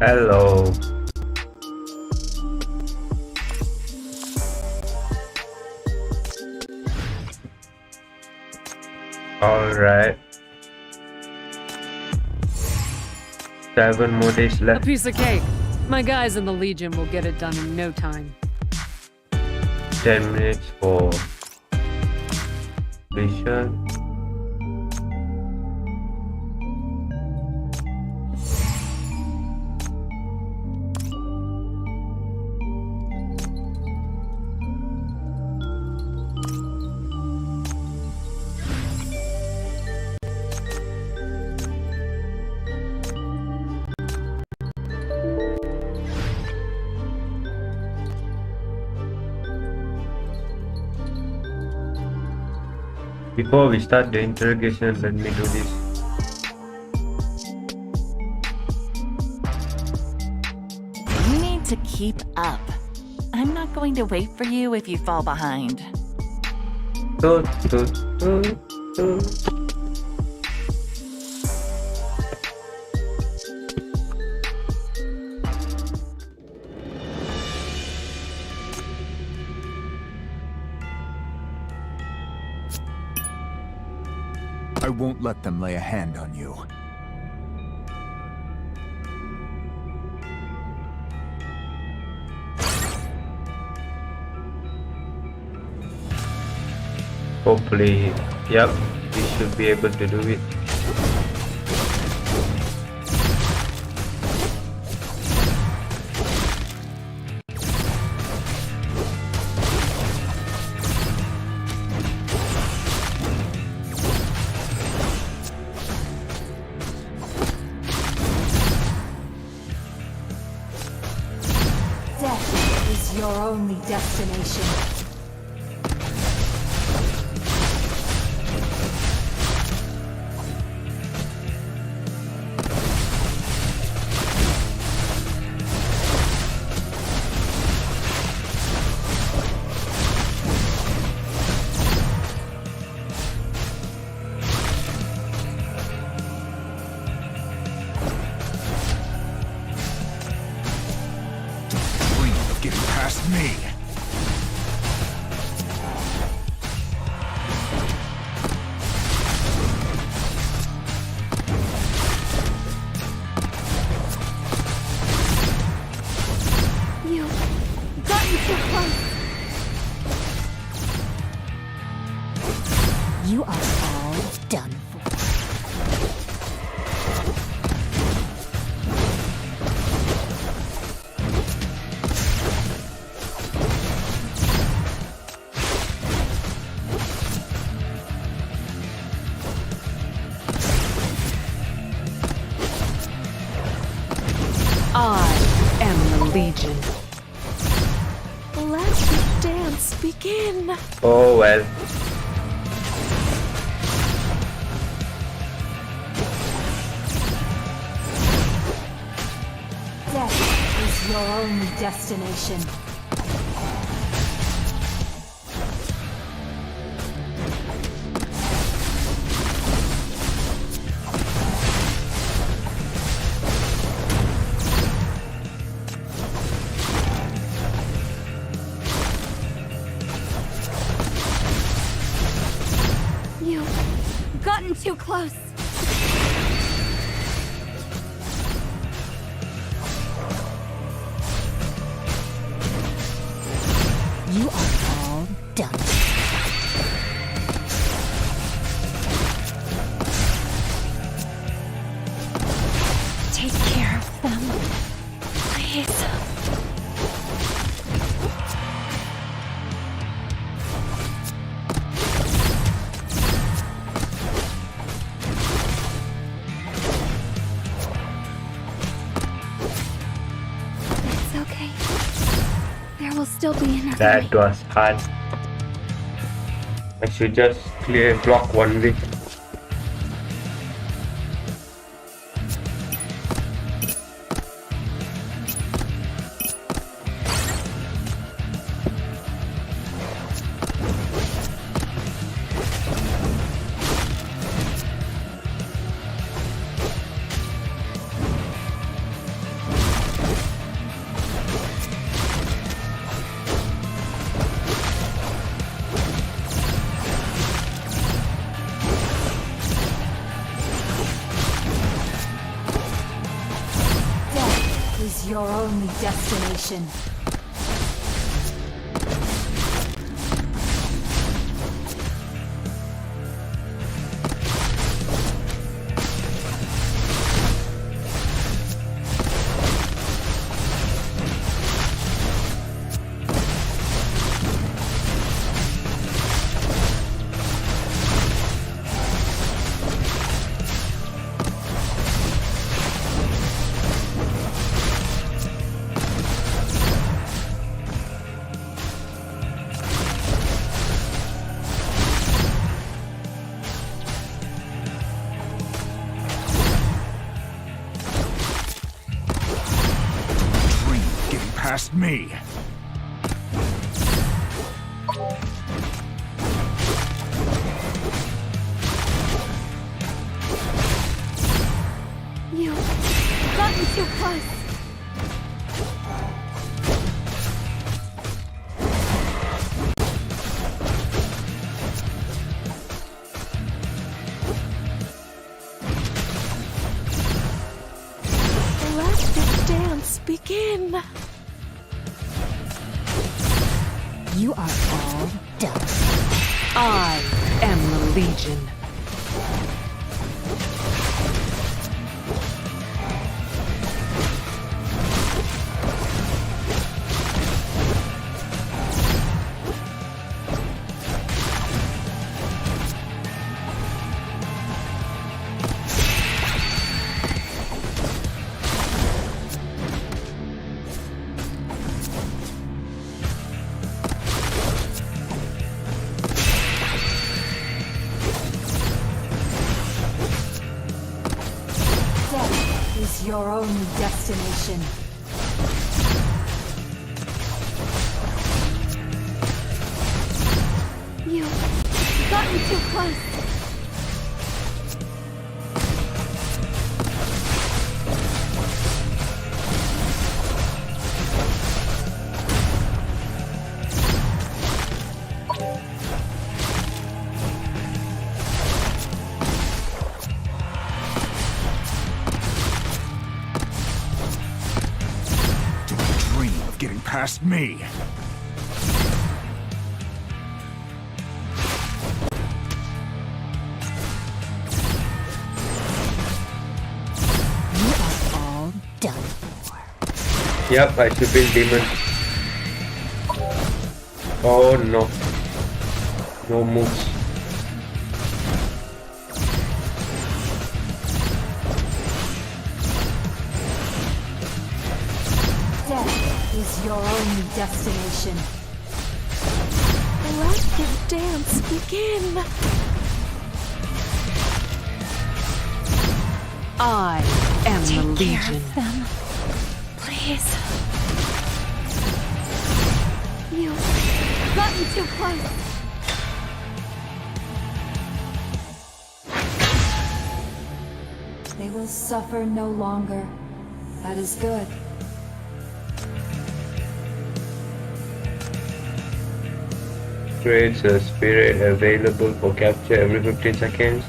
Hello. Alright. 7 more days A left. piece of cake. My guys in the Legion will get it done in no time. 10 minutes for mission. Before we start the interrogation, let me do this. You need to keep up. I'm not going to wait for you if you fall behind. Toot, toot, toot, toot. I won't let them lay a hand on you. Hopefully, yep, we should be able to do it. Death is your only destination. Dream of getting past me. You got me so close. You are all done for. I am the Legion. Let the dance begin. Oh well. Death is your only destination. You've gotten too close. You are all done. Take care of them, please. It's okay. There will still be another That way. was hard. I should just clear block one way. your only destination. Past me. You've gotten too close. Let the dance begin. You are all done. I am the Legion. Is your only destination. You've gotten too close. Past me. You are all done for. Yep, I should build demon. Oh no. No moves. Death is your only destination. Let the dance begin. I am the Take care Legion. of them, please. You've gotten too close. They will suffer no longer. That is good. Creates a spirit available for capture every 15 seconds.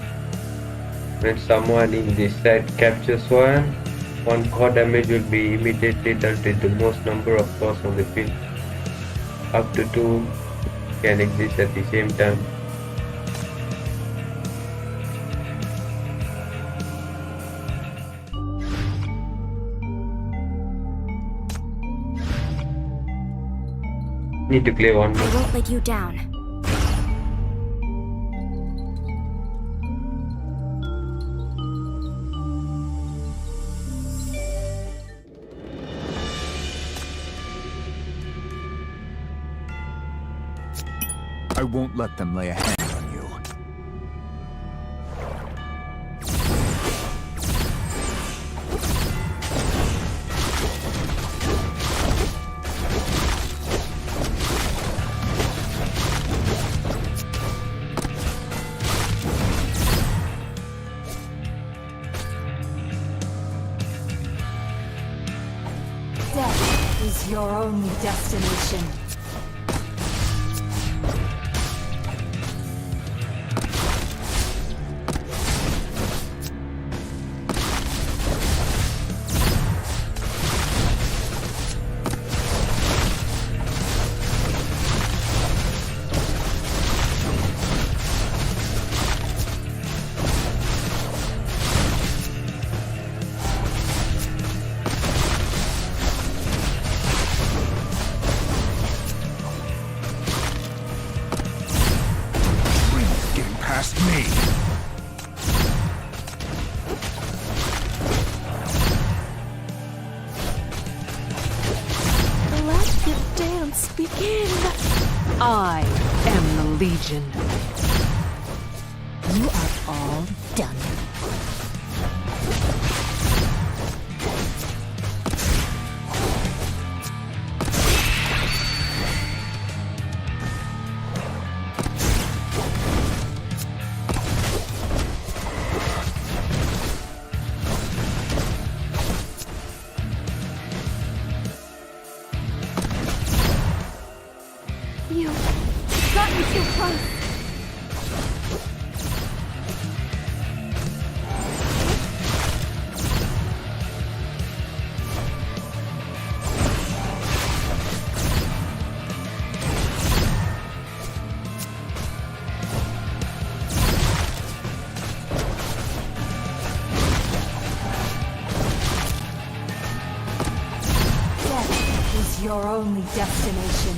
When someone in this set captures one core damage will be immediately dealt with the most number of cores on the field. Up to 2 can exist at the same time. Need to clear one more. I won't let you down. I won't let them lay a hand on you. Death is your only destination. past me. Let the dance begin. I am the Legion. You are all done. You got me too close. Death is your only destination.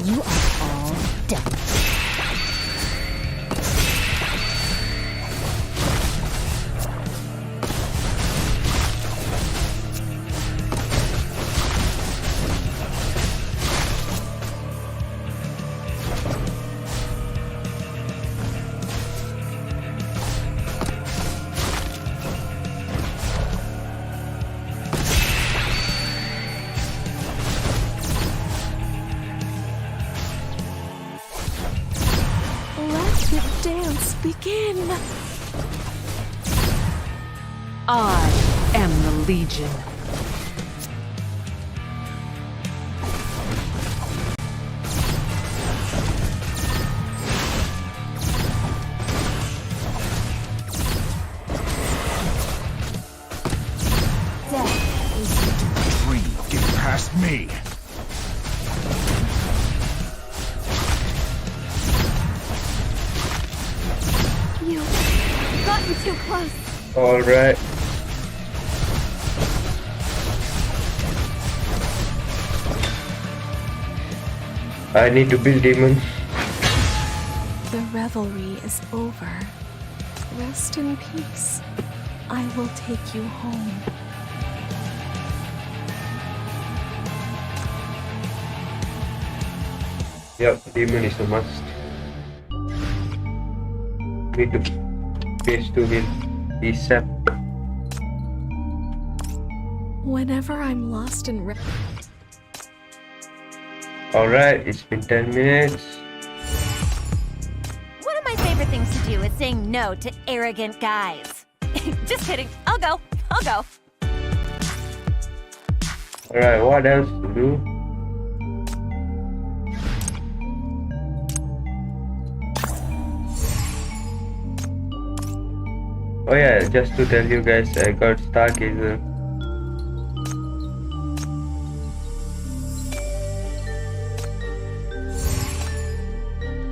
You are all done. Let the dance begin. I am the Legion. Death is Dream, get past me. you got me too close. Alright. I need to build demons. The revelry is over. Rest in peace. I will take you home. Yep, demon is a must. Need to face to win. Accept. Whenever I'm lost in Alright, it's been 10 minutes. One of my favorite things to do is saying no to arrogant guys. Just kidding. I'll go. Alright, what else to do? Oh yeah, just to tell you guys, I got Stargazer.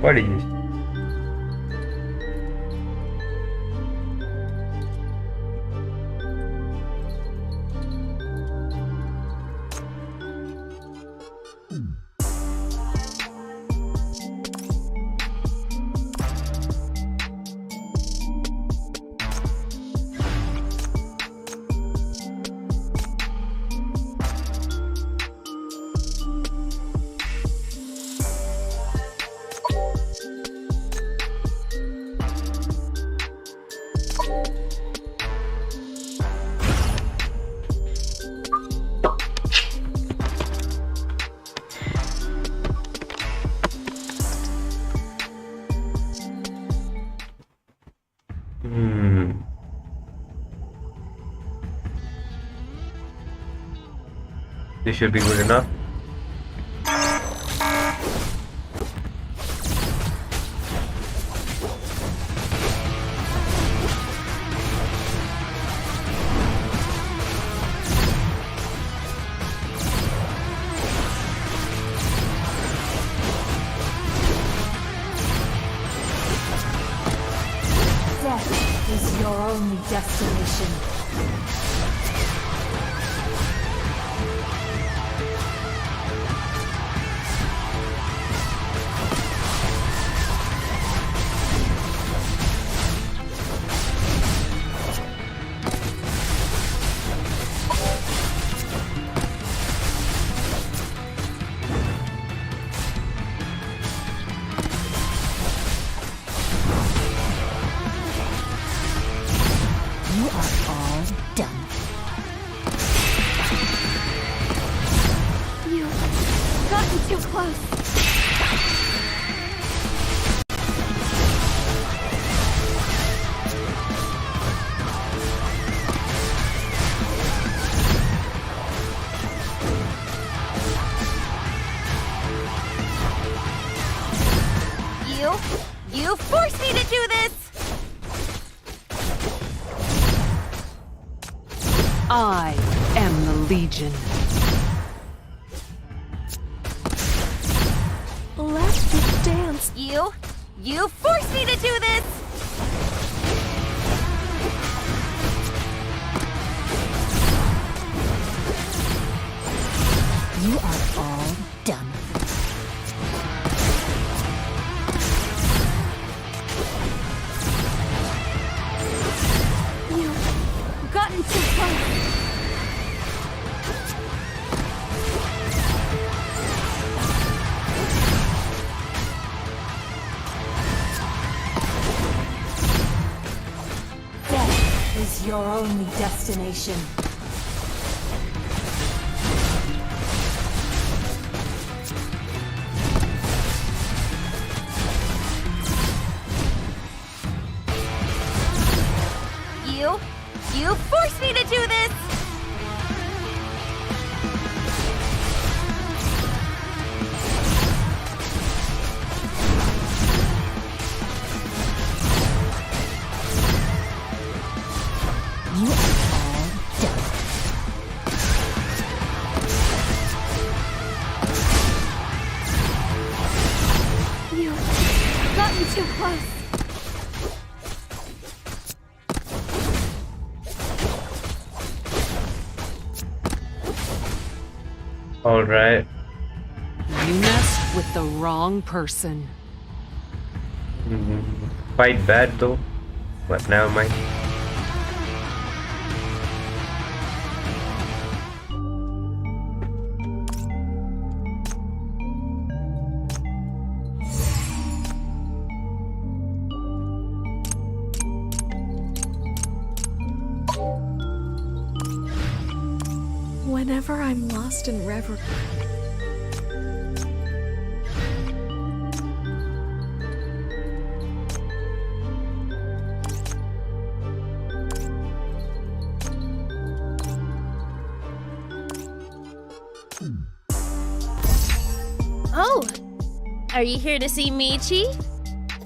What is this? This should be good enough. Death is your only destination. all done. You've gotten too close. You forced me to do this! I am the Legion. Let the dance. You forced me to do this! You are all done. You've gotten too close. Death is your only destination. You forced me to do this! You are all done. You've gotten too close. Alright. You messed with the wrong person. Quite bad though. But never mind. Whenever I'm lost in reverie. Oh, are you here to see me, Chief?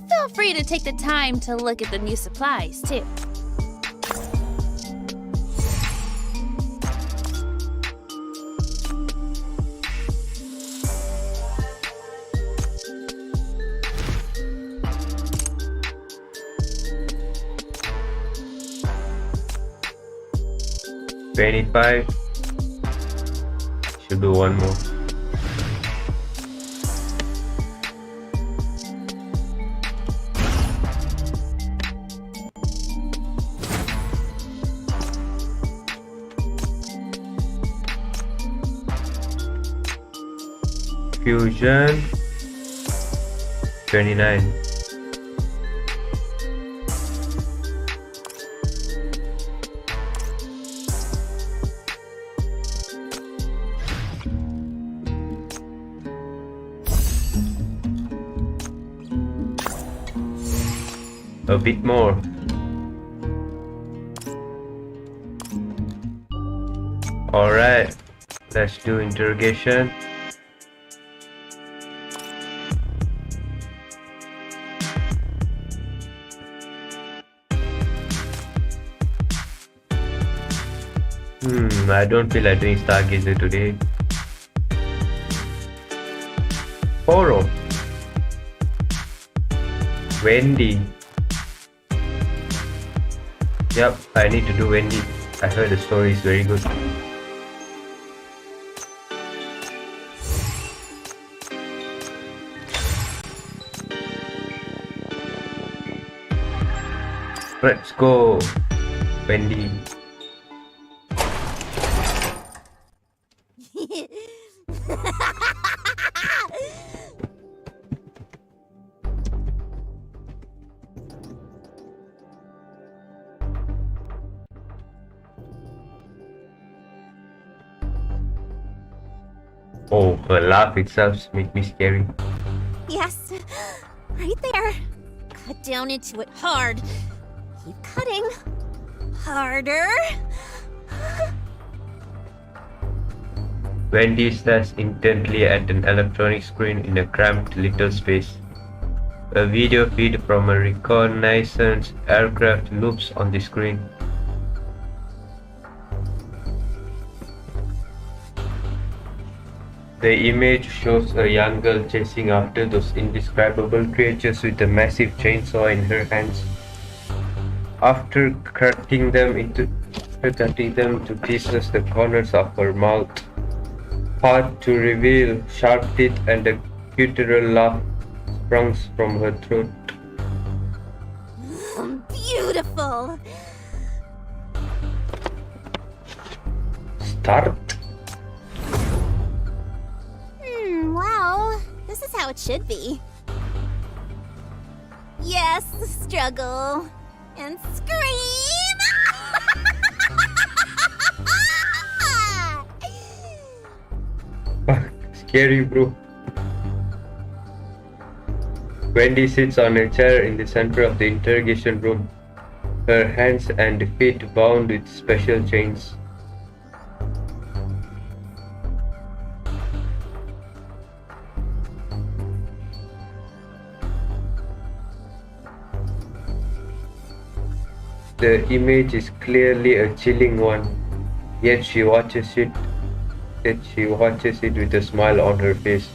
Feel free to take the time to look at the new supplies, too. $25. Should do one more. Fusion 29. A bit more. Alright, let's do interrogation. I don't feel like doing Stargazer today. Poro. Wendy. Yep, I need to do Wendy. I heard the story is very good. Let's go, Wendy. Oh, her laugh itself makes me scary. Yes, right there. Cut down into it hard. Keep cutting. Harder. Wendy stares intently at an electronic screen in a cramped little space. A video feed from a reconnaissance aircraft loops on the screen. The image shows a young girl chasing after those indescribable creatures with a massive chainsaw in her hands. After cutting them to pieces, the corners of her mouth part to reveal sharp teeth and a guttural laugh sprung from her throat. Beautiful. Start. Wow. This is how it should be. Yes, struggle. And scream! Scary, bro. Wendy sits on a chair in the center of the interrogation room, her hands and feet bound with special chains. The image is clearly a chilling one, yet she watches it with a smile on her face,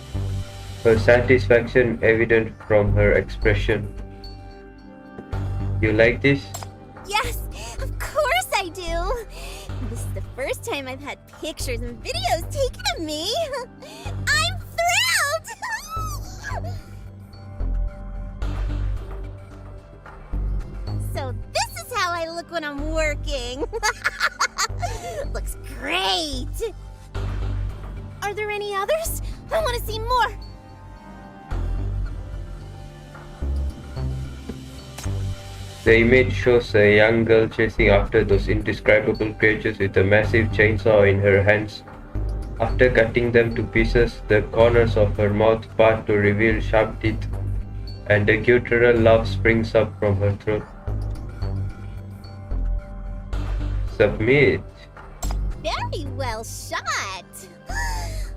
her satisfaction evident from her expression. You like this? Yes, of course I do. This is the first time I've had pictures and videos taken of me. I'm thrilled! So this is how I look when I'm working. Looks great. Are there any others? I want to see more. The image shows a young girl chasing after those indescribable creatures with a massive chainsaw in her hands. After cutting them to pieces, the corners of her mouth part to reveal sharp teeth, and a guttural laugh springs up from her throat. Submit. Very well shot.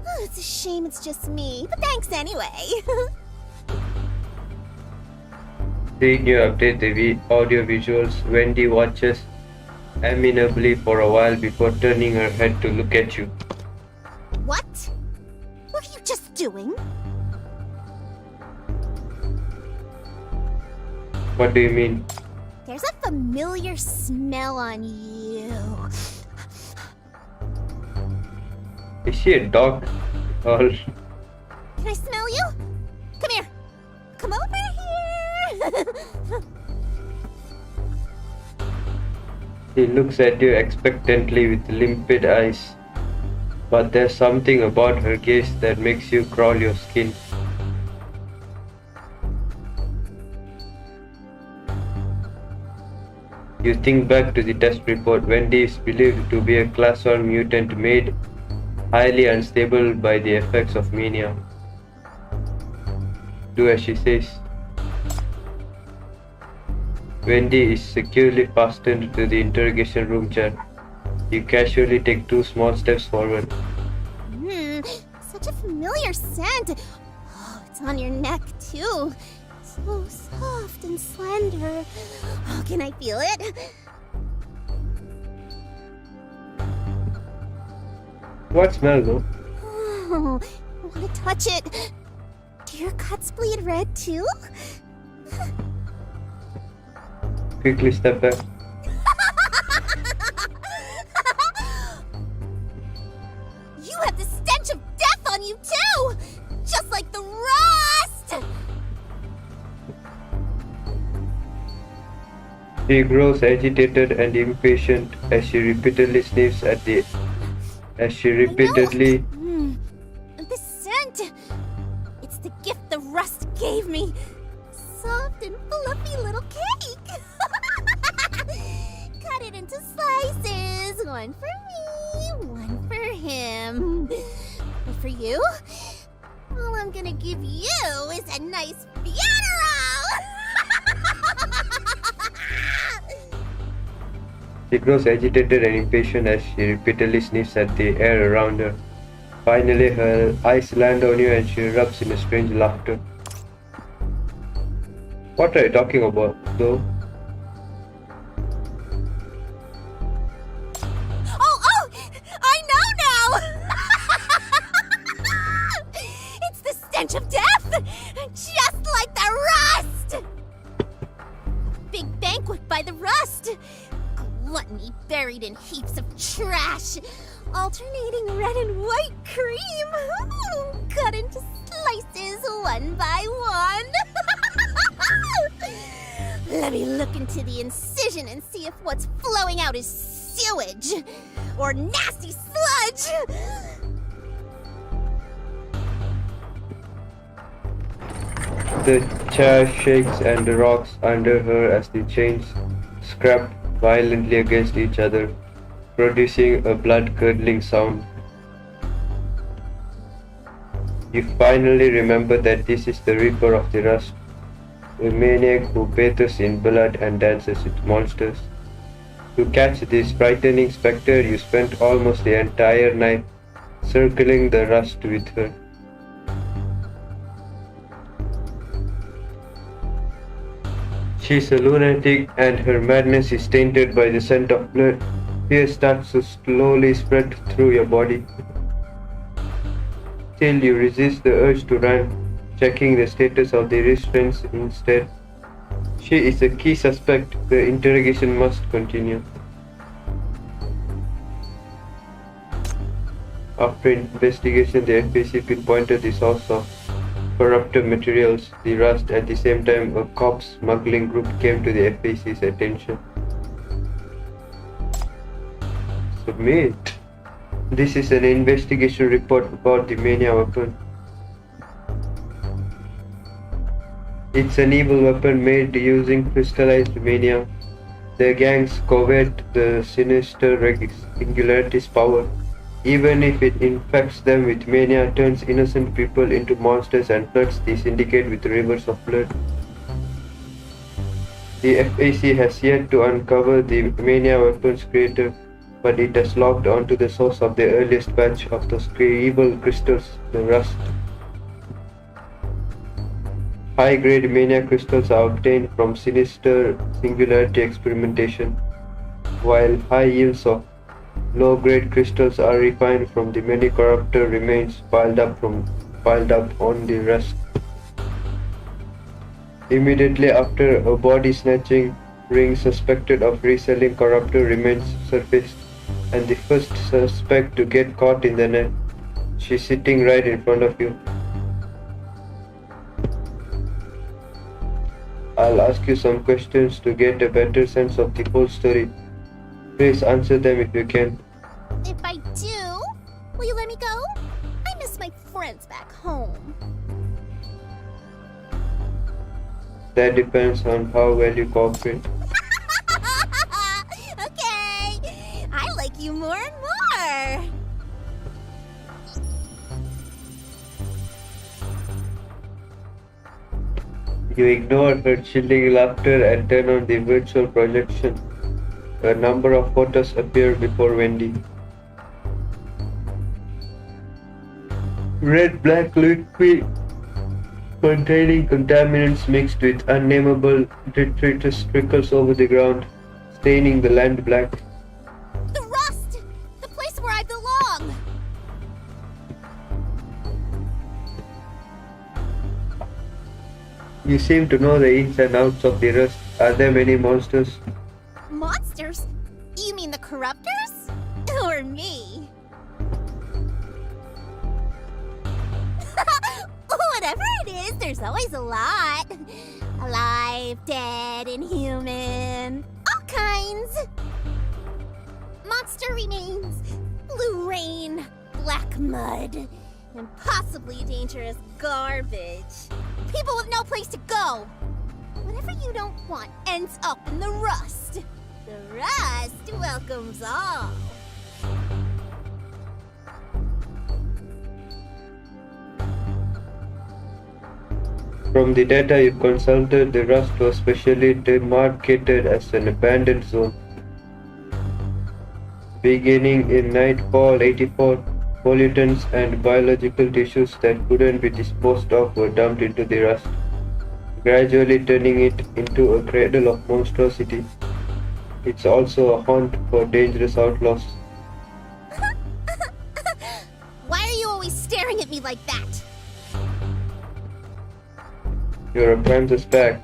Oh, it's a shame it's just me, but thanks anyway. Seeing you update the audio visuals, Wendy watches amenably for a while before turning her head to look at you. What? What are you just doing? What do you mean? There's a familiar smell on you. Is she a dog? Or Can I smell you? Come here. Come over here. he looks at you expectantly with limpid eyes, but there's something about her gaze that makes you crawl your skin. You think back to the test report. Wendy is believed to be a Class 1 mutant made highly unstable by the effects of Mania. Do as she says. Wendy is securely fastened to the interrogation room chair. You casually take 2 small steps forward. Such a familiar scent. Oh, it's on your neck too. So soft and slender. Oh, can I feel it? What smell though? Oh, I want to touch it. Do your cuts bleed red too? Quickly step back. You have the stench of death on you too! Just like the rust! She grows agitated and impatient as she repeatedly sniffs at the... This scent! It's the gift the rust gave me. Soft and fluffy little cake! Cut it into slices. One for me, one for him. But for you. All I'm gonna give you is a nice funeral! She grows agitated and impatient as she repeatedly sniffs at the air around her. Finally, her eyes land on you and she erupts in a strange laughter. What are you talking about, though? Oh, I know now! It's the stench of death! Just like the rust! Big banquet by the rust! Gluttony buried in heaps of trash! Alternating red and white cream! Cut into slices one by one! Let me look into the incision and see if what's flowing out is sewage or nasty sludge! The chair shakes and the rocks under her as the chains scrap violently against each other, producing a blood-curdling sound. You finally remember that this is the Reaper of the Rust, a maniac who bathes in blood and dances with monsters. To catch this frightening spectre, you spent almost the entire night circling the rust with her. She's a lunatic and her madness is tainted by the scent of blood. Fear starts to slowly spread through your body. Still, you resist the urge to run, checking the status of the restraints instead. She is a key suspect. The interrogation must continue. After investigation, the FBC pinpointed the source of corrupted materials, the rust. At the same time, a cop smuggling group came to the FBC's attention. Submit. This is an investigation report about the Mania weapon. It's an evil weapon made using crystallized Mania. The gangs covet the sinister singularity's power. Even if it infects them with Mania, turns innocent people into monsters and floods the syndicate with rivers of blood. The FAC has yet to uncover the Mania weapon's creator, but it has locked onto the source of the earliest batch of those evil crystals, the rust. High-grade Mania crystals are obtained from sinister singularity experimentation, while high yields of low-grade crystals are refined from the many corruptor remains piled up on the rust. Immediately after, a body snatching ring suspected of reselling corruptor remains surfaced, and the first suspect to get caught in the net. She's sitting right in front of you. I'll ask you some questions to get a better sense of the whole story. Please answer them if you can. If I do, will you let me go? I miss my friends back home. That depends on how well you cooperate. Okay, I like you more and more. You ignore her chilling laughter and turn on the virtual projection. A number of photos appear before Wendy. Red-black liquid containing contaminants mixed with unnameable detritus trickles over the ground, staining the land black. The rust! The place where I belong! You seem to know the ins and outs of the rust. Are there many monsters? Monsters? You mean the corruptors? Or me? Whatever it is, there's always a lot. Alive, dead, inhuman. All kinds. Monster remains. Blue rain. Black mud. And possibly dangerous garbage. People with no place to go. Whatever you don't want ends up in the rust. The rust welcomes all. From the data you consulted, the rust was specially demarcated as an abandoned zone. Beginning in Nightfall 84, pollutants and biological tissues that couldn't be disposed of were dumped into the rust, gradually turning it into a cradle of monstrosity. It's also a haunt for dangerous outlaws. Why are you always staring at me like that? You're a prime suspect.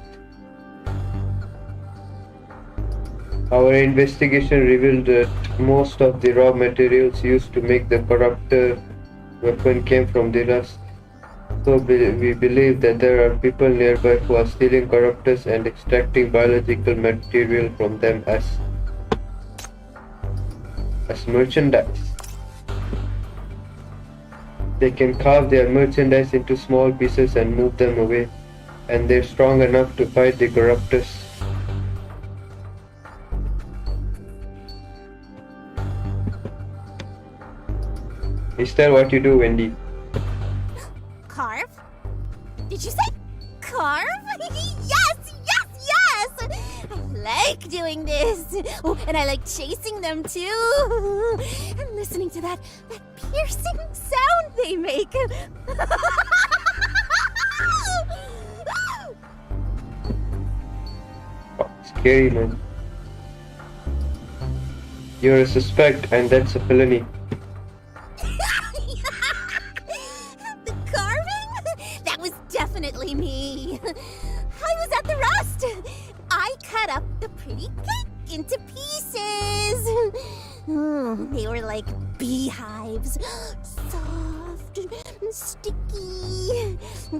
Our investigation revealed that most of the raw materials used to make the corruptor weapon came from the rust. So we believe that there are people nearby who are stealing corruptors and extracting biological material from them as merchandise. They can carve their merchandise into small pieces and move them away, and they're strong enough to fight the corruptors. Is that what you do, Wendy? Carve? Did you say carve? Yes, yes, yes! I like doing this. Oh, and I like chasing them too. And listening to that piercing sound they make. Scary, man. You're a suspect, and that's a felony. The carving? That was definitely me. I was at the rust. I cut up the pretty cake into pieces. They were like beehives. Soft and sticky.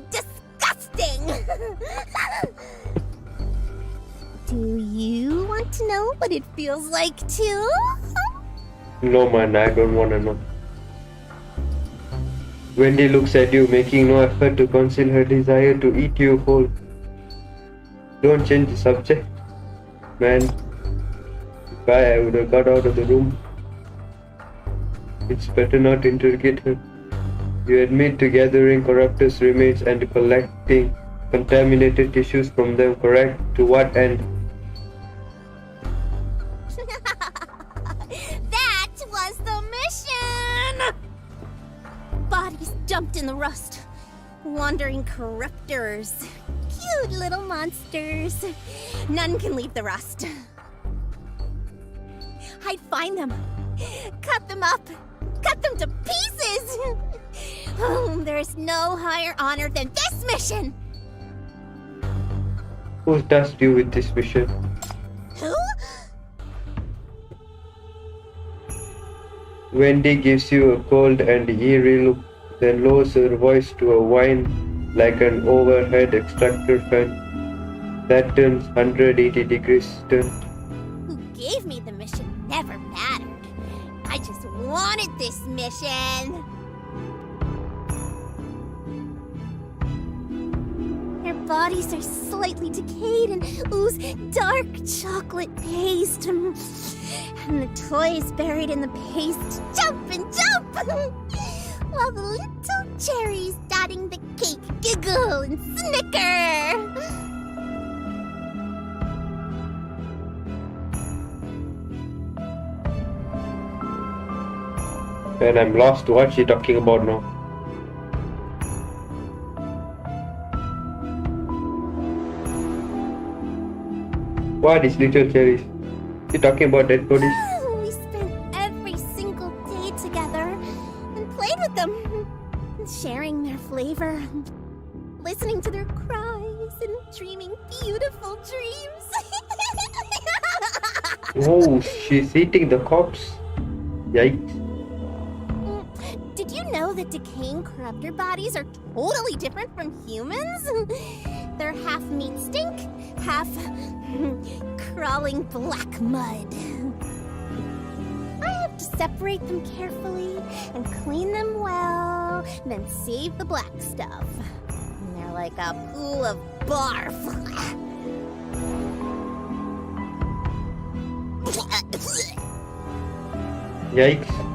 Disgusting. Do you want to know what it feels like too? No, man, I don't wanna know. Wendy looks at you, making no effort to conceal her desire to eat you whole. Don't change the subject, man. Bye, I would have got out of the room. It's better not to interrogate her. You admit to gathering corruptors' remains and collecting contaminated tissues from them, correct? To what end? That was the mission! Bodies dumped in the rust. Wandering corruptors. Cute little monsters. None can leave the rust. I'd find them. Cut them up. Cut them to pieces! Oh, there's no higher honor than this mission! Who tasked you with this mission? Who? Wendy gives you a cold and eerie look, then lowers her voice to a whine like an overhead extractor fan that turns 180 degrees turn. Who gave me the mission never mattered. I just wanted this mission. Their bodies are slightly decayed and ooze dark chocolate paste. And the toys buried in the paste jump and jump! While the little cherries dotting the cake giggle and snicker! And I'm lost. What's she talking about now? What is little cherries? She talking about dead bodies? We spent every single day together and played with them, sharing their flavor, listening to their cries and dreaming beautiful dreams. Oh, she's eating the corpse. Yikes. Did you know that decaying corruptor bodies are totally different from humans? They're half meat stink, half crawling black mud. I have to separate them carefully and clean them well, then save the black stuff. And they're like a pool of barf. Yikes.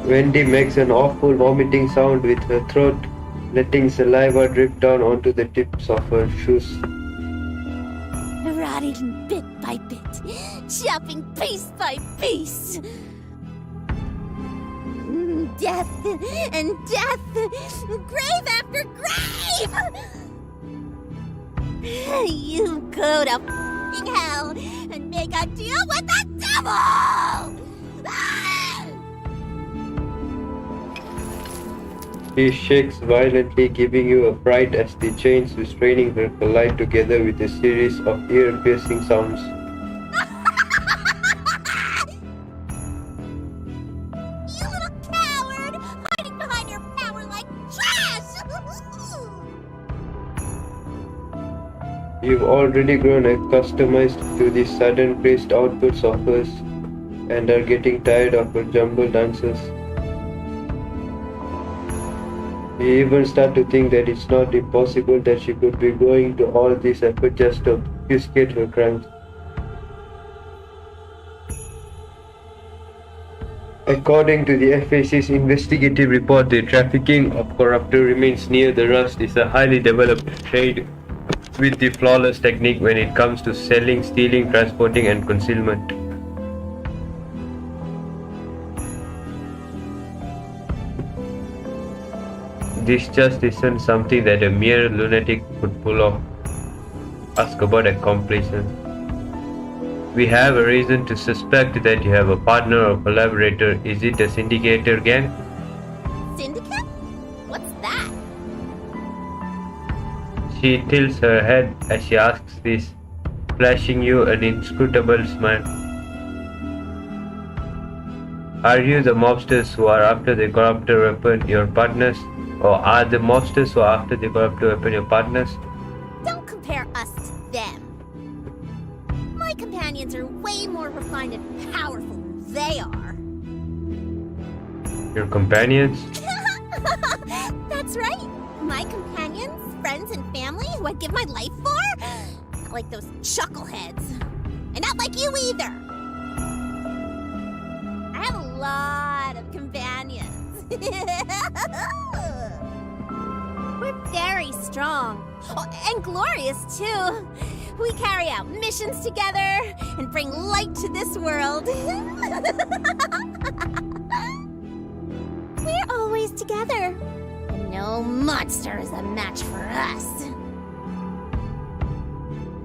Wendy makes an awful vomiting sound with her throat, letting saliva drip down onto the tips of her shoes. Rotting bit by bit, chopping piece by piece. Death and death, grave after grave. You go to f***ing hell and make a deal with the devil! She shakes violently, giving you a fright as the chains restraining her collide together with a series of ear-piercing sounds. You little coward! Hiding behind your power like trash! You've already grown accustomed to the sudden crazed outbursts of hers and are getting tired of her jumbled dances. You even start to think that it's not impossible that she could be going to all this effort just to obfuscate her crimes. According to the FAC's investigative report, the trafficking of corruptor remains near the Rust is a highly developed trade with the flawless technique when it comes to selling, stealing, transporting, and concealment. This just isn't something that a mere lunatic could pull off. Ask about accomplices. We have a reason to suspect that you have a partner or collaborator. Is it a syndicator gang? Syndicate? What's that? She tilts her head as she asks this, flashing you an inscrutable smile. Are you the mobsters who are after the corruptor weapon your partners? Or are the mobsters who are after the corruptor weapon your partners? Don't compare us to them. My companions are way more refined and powerful than they are. Your companions? That's right. My companions, friends, and family who I'd give my life for? Not like those chuckleheads. And not like you either. I have a lot of companions. We're very strong. Oh, and glorious, too. We carry out missions together and bring light to this world. We're always together. And no monster is a match for us.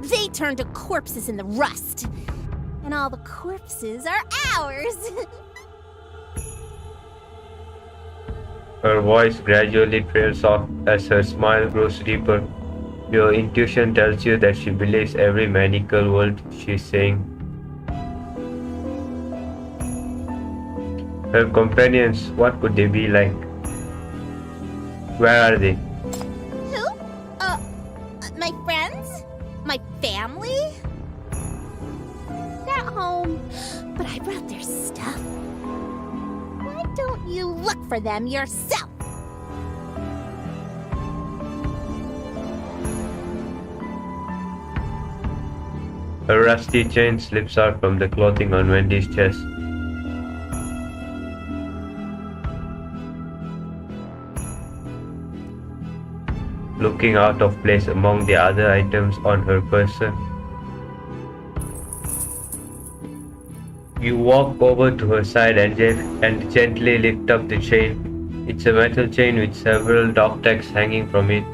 They turn to corpses in the Rust. And all the corpses are ours. Her voice gradually trails off as her smile grows deeper. Your intuition tells you that she believes every maniacal word she's saying. Her companions, what could they be like? Where are they? Who? My friends? My family? They're at home, but I brought their stuff. Why don't you look for them yourself? A rusty chain slips out from the clothing on Wendy's chest. Looking out of place among the other items on her person. You walk over to her side and gently lift up the chain. It's a metal chain with several dog tags hanging from it.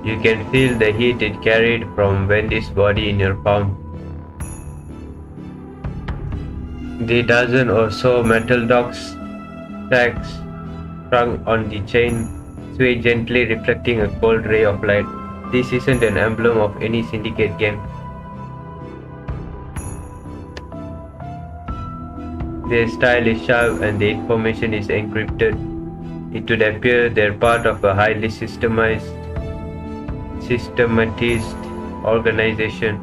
You can feel the heat it carried from Wendy's body in your palm. The dozen or so metal dogs tags strung on the chain sway gently, reflecting a cold ray of light. This isn't an emblem of any syndicate gang. Their style is sharp and the information is encrypted. It would appear they're part of a highly systematized organization.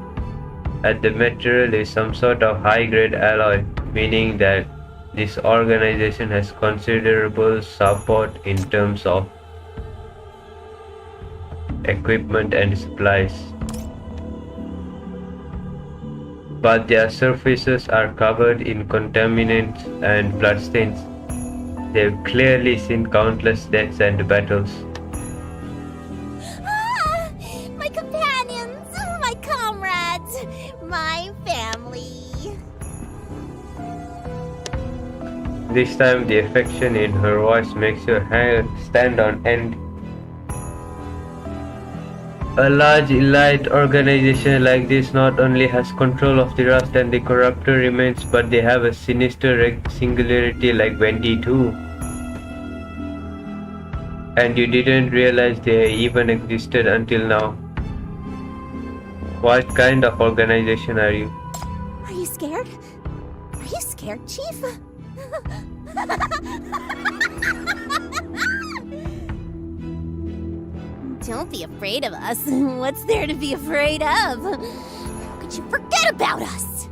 And the material is some sort of high-grade alloy, meaning that this organization has considerable support in terms of equipment and supplies. But their surfaces are covered in contaminants and bloodstains. They've clearly seen countless deaths and battles. Ah, my companions, my comrades, my family. This time the affection in her voice makes your hair stand on end. A large elite organization like this not only has control of the Rust and the corruptor remains, but they have a sinister singularity like Wendy too. And you didn't realize they even existed until now. What kind of organization are you? Are you scared? Are you scared, Chief? Don't be afraid of us. What's there to be afraid of? How could you forget about us?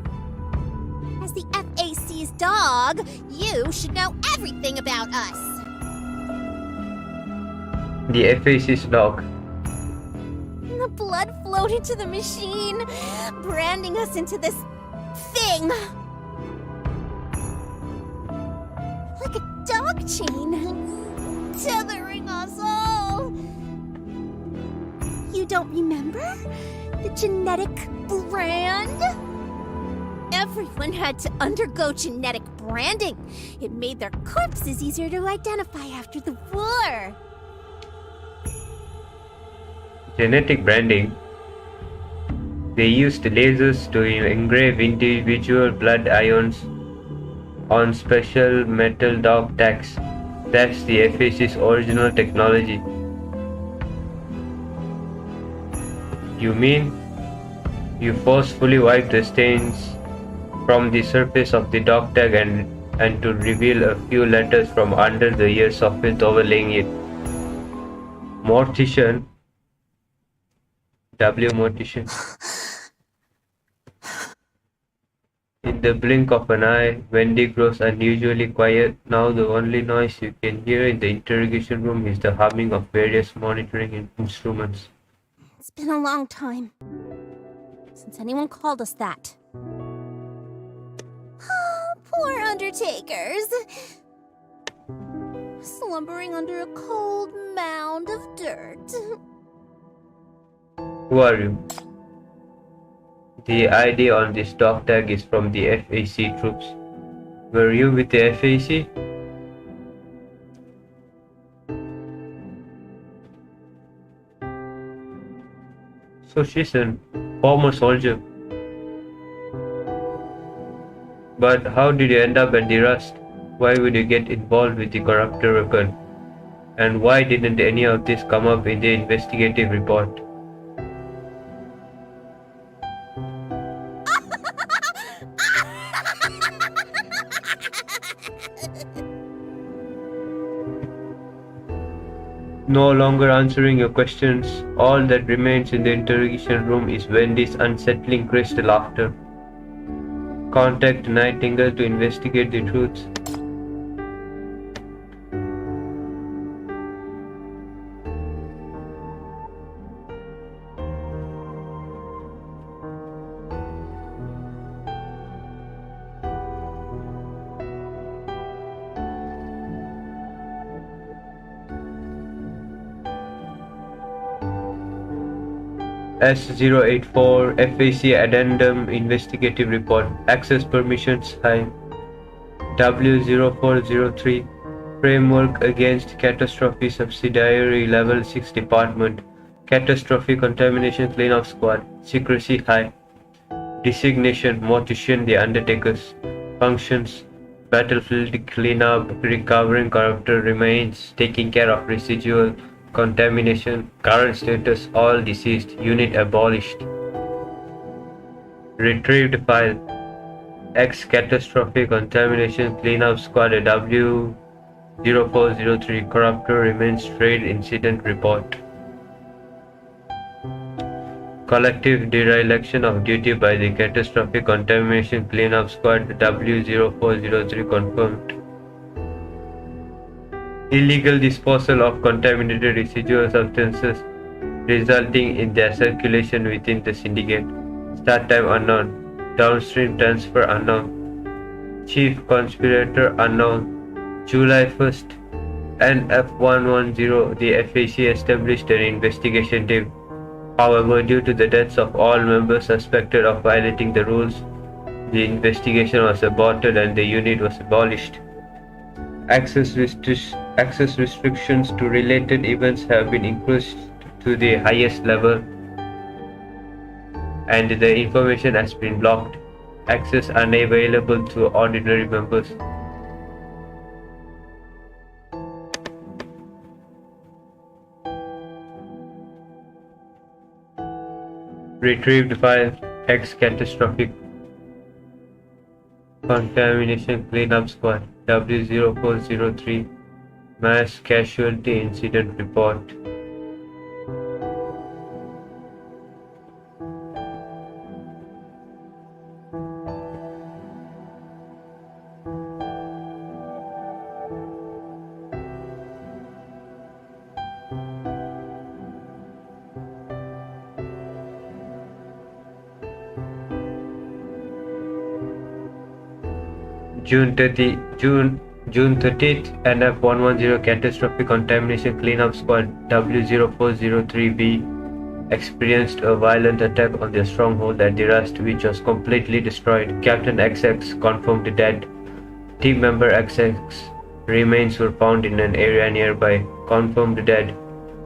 As the FAC's dog, you should know everything about us. The FAC's dog. The blood flowed into the machine, branding us into this thing. Like a dog chain, tethering us all. You don't remember? The genetic brand? Everyone had to undergo genetic branding. It made their corpses easier to identify after the war. Genetic branding. They used lasers to engrave individual blood ions on special metal dog tags. That's the FAC's original technology. You mean you forcefully wipe the stains from the surface of the dog tag and to reveal a few letters from under the years of filth overlaying it? Mortician. Mortician. In the blink of an eye, Wendy grows unusually quiet. Now the only noise you can hear in the interrogation room is the humming of various monitoring instruments. It's been a long time since anyone called us that. Poor undertakers. Slumbering under a cold mound of dirt. Who are you? The ID on this dog tag is from the FAC troops. Were you with the FAC? So she's a former soldier. But how did you end up at the Rust? Why would you get involved with the corruptor weapon? And why didn't any of this come up in the investigative report? No longer answering your questions, all that remains in the interrogation room is Wendy's unsettling crystal laughter. Contact Nightingale to investigate the truth. S084 FAC Addendum Investigative Report. Access permissions high. W0403 Framework Against Catastrophe Subsidiary Level 6 Department. Catastrophe Contamination Cleanup Squad. Secrecy high. Designation Mortician the Undertakers. Functions Battlefield Cleanup, Recovering Corruptor Remains, Taking Care of Residual Contamination. Current status all deceased. Unit abolished. Retrieved file. X Catastrophic Contamination Cleanup Squad W0403 Corruptor Remains Trade Incident Report. Collective dereliction of duty by the Catastrophic Contamination Cleanup Squad W0403 confirmed. Illegal disposal of contaminated residual substances resulting in their circulation within the syndicate. Start time unknown. Downstream transfer unknown. Chief conspirator unknown. July 1st, NF110, the FAC established an investigation team. However, due to the deaths of all members suspected of violating the rules, the investigation was aborted and the unit was abolished. Access restrictions to related events have been increased to the highest level, and the information has been blocked. Access unavailable to ordinary members. Retrieved file X catastrophic contamination cleanup squad W0403 mass casualty incident report. June 30th, NF110 catastrophic contamination cleanup squad W0403B experienced a violent attack on their stronghold at the Rust, which was completely destroyed. Captain XX confirmed dead. Team member XX remains were found in an area nearby. Confirmed dead.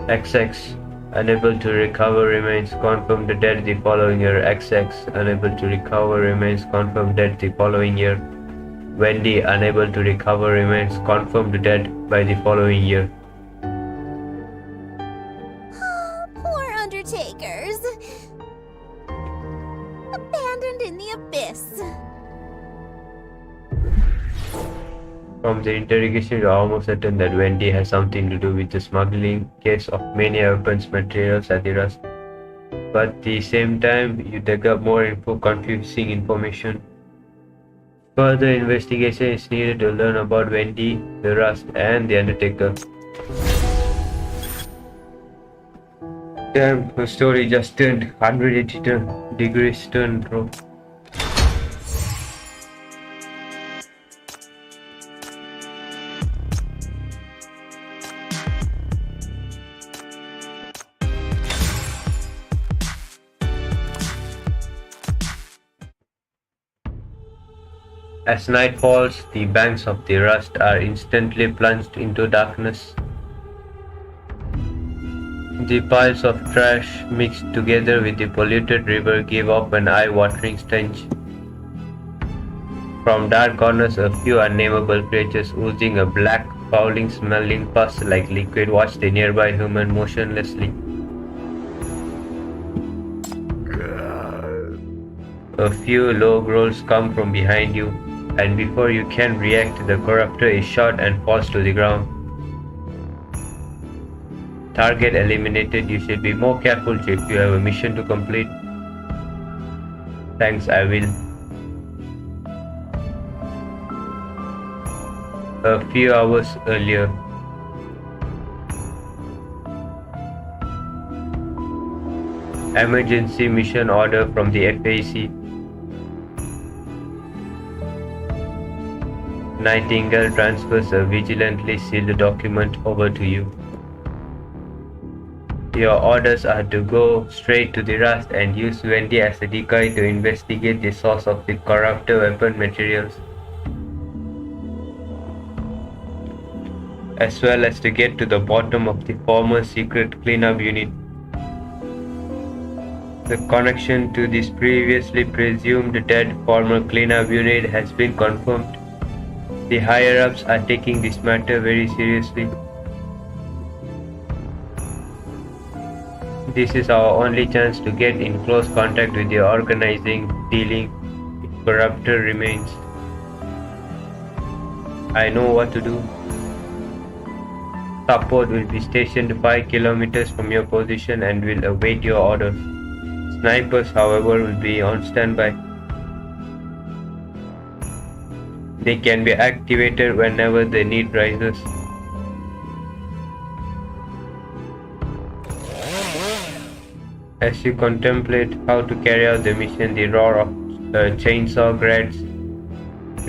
XX unable to recover remains confirmed dead the following year. XX unable to recover remains confirmed dead the following year. Wendy, unable to recover, remains confirmed dead by the following year. Poor undertakers. Abandoned in the abyss. From the interrogation, you are almost certain that Wendy has something to do with the smuggling case of Mania weapons materials at the Rust. But at the same time, you dig up more confusing information. Further investigation is needed to learn about Wendy, the Rust, and the Undertaker. Damn, the story just turned 180 degrees turn, bro. As night falls, the banks of the Rust are instantly plunged into darkness. The piles of trash mixed together with the polluted river give off an eye-watering stench. From dark corners, a few unnameable creatures oozing a black, fouling-smelling pus like liquid watch the nearby human motionlessly. A few low growls come from behind you, and before you can react, the corruptor is shot and falls to the ground. Target eliminated. You should be more careful, Chief. You have a mission to complete. Thanks, I will. A few hours earlier. Emergency mission order from the FAC. Nightingale transfers a vigilantly sealed document over to you. Your orders are to go straight to the Rust and use Wendy as a decoy to investigate the source of the corruptor weapon materials, as well as to get to the bottom of the former secret cleanup unit. The connection to this previously presumed dead former cleanup unit has been confirmed. The higher-ups are taking this matter very seriously. This is our only chance to get in close contact with the organizing, dealing with corruptor remains. I know what to do. Support will be stationed 5 kilometers from your position and will await your orders. Snipers, however, will be on standby. They can be activated whenever the need rises. As you contemplate how to carry out the mission, the roar of chainsaw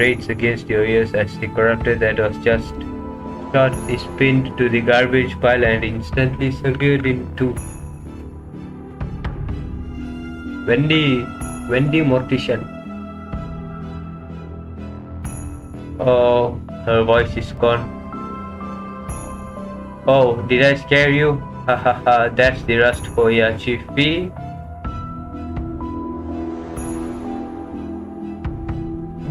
grates against your ears as the character that was just shot is pinned to the garbage pile and instantly severed in two. Wendy Mortician. Oh, her voice is gone. Oh, did I scare you? Ha ha ha, that's the rust for ya, Chief B.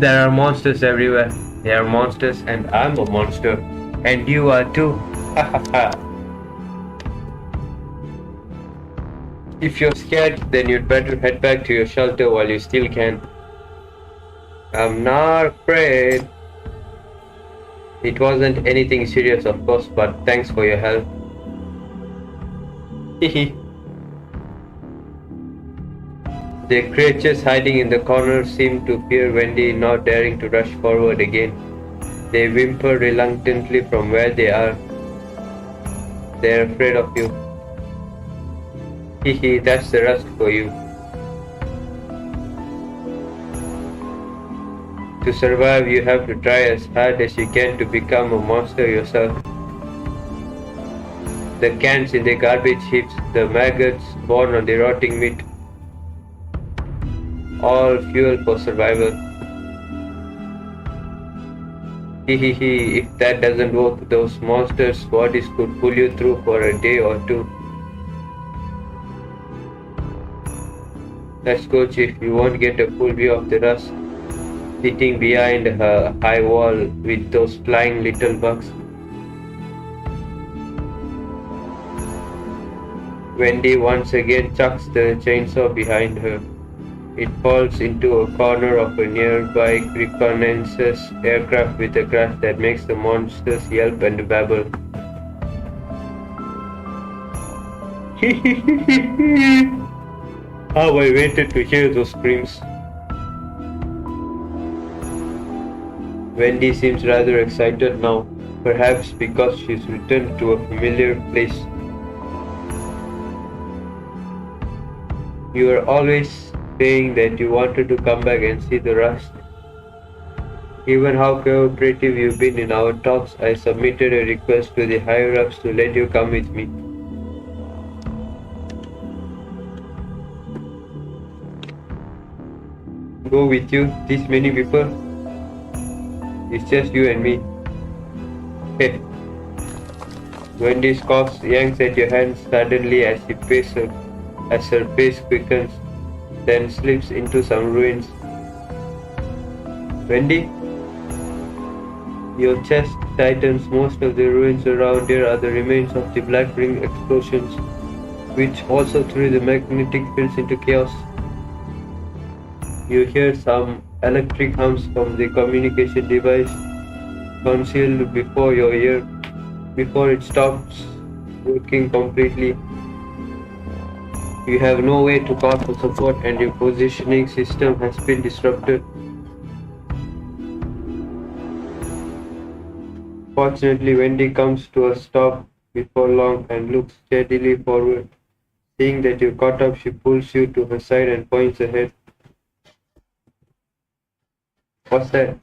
There are monsters everywhere. There are monsters and I'm a monster. And you are too. Ha ha ha. If you're scared, then you'd better head back to your shelter while you still can. I'm not afraid. It wasn't anything serious, of course, but thanks for your help. Hehe. The creatures hiding in the corner seem to fear Wendy, not daring to rush forward again. They whimper reluctantly from where they are. They're afraid of you. Hehe, that's the rust for you. To survive, you have to try as hard as you can to become a monster yourself. The cans in the garbage heaps, the maggots born on the rotting meat. All fuel for survival. Hehehe, if that doesn't work, those monsters' bodies could pull you through for a day or two. Let's go, Chief. You won't get a full view of the rust sitting behind a high wall with those flying little bugs. Wendy once again chucks the chainsaw behind her. It falls into a corner of a nearby reconnaissance aircraft with a crash that makes the monsters yelp and babble. How I waited to hear those screams. Wendy seems rather excited now, perhaps because she's returned to a familiar place. You were always saying that you wanted to come back and see the rust. Given how cooperative you've been in our talks, I submitted a request to the higher-ups to let you come with me. Go with you? This many people? It's just you and me. Hey. Wendy coughs, yanks at your hand suddenly as her pace quickens, then slips into some ruins. Wendy? Your chest tightens. Most of the ruins around here are the remains of the Black Ring explosions, which also threw the magnetic fields into chaos. You hear some electric hums from the communication device concealed before your ear before it stops working completely. You have no way to call for support and your positioning system has been disrupted. Fortunately, Wendy comes to a stop before long and looks steadily forward. Seeing that you caught up, she pulls you to her side and points ahead. What's that?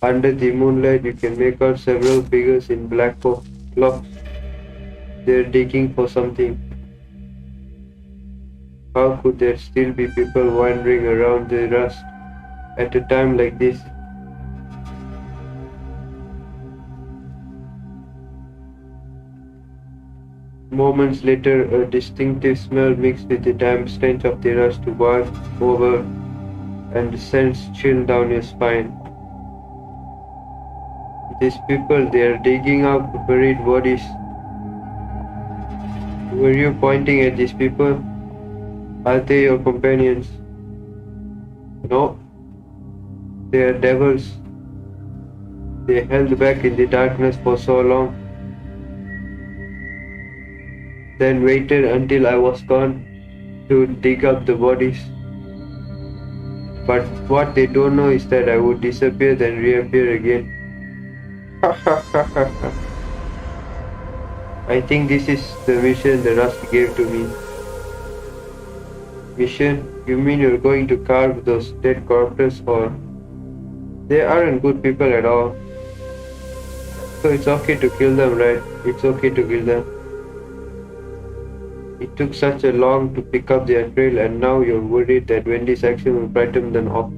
Under the moonlight, you can make out several figures in black cloaks. They're digging for something. How could there still be people wandering around the rust at a time like this? Moments later, a distinctive smell mixed with the damp stench of the rust wash over and sends chill down your spine. These people, they are digging up buried bodies. Were you pointing at these people? Are they your companions? No. They are devils. They held back in the darkness for so long, then waited until I was gone to dig up the bodies. But what they don't know is that I would disappear then reappear again. I think this is the mission the Rust gave to me. Mission? You mean you're going to carve those dead corpses, or... They aren't good people at all. So it's okay to kill them, right? It's okay to kill them. It took such a long to pick up their trail, and now you're worried that Wendy's action will frighten them off.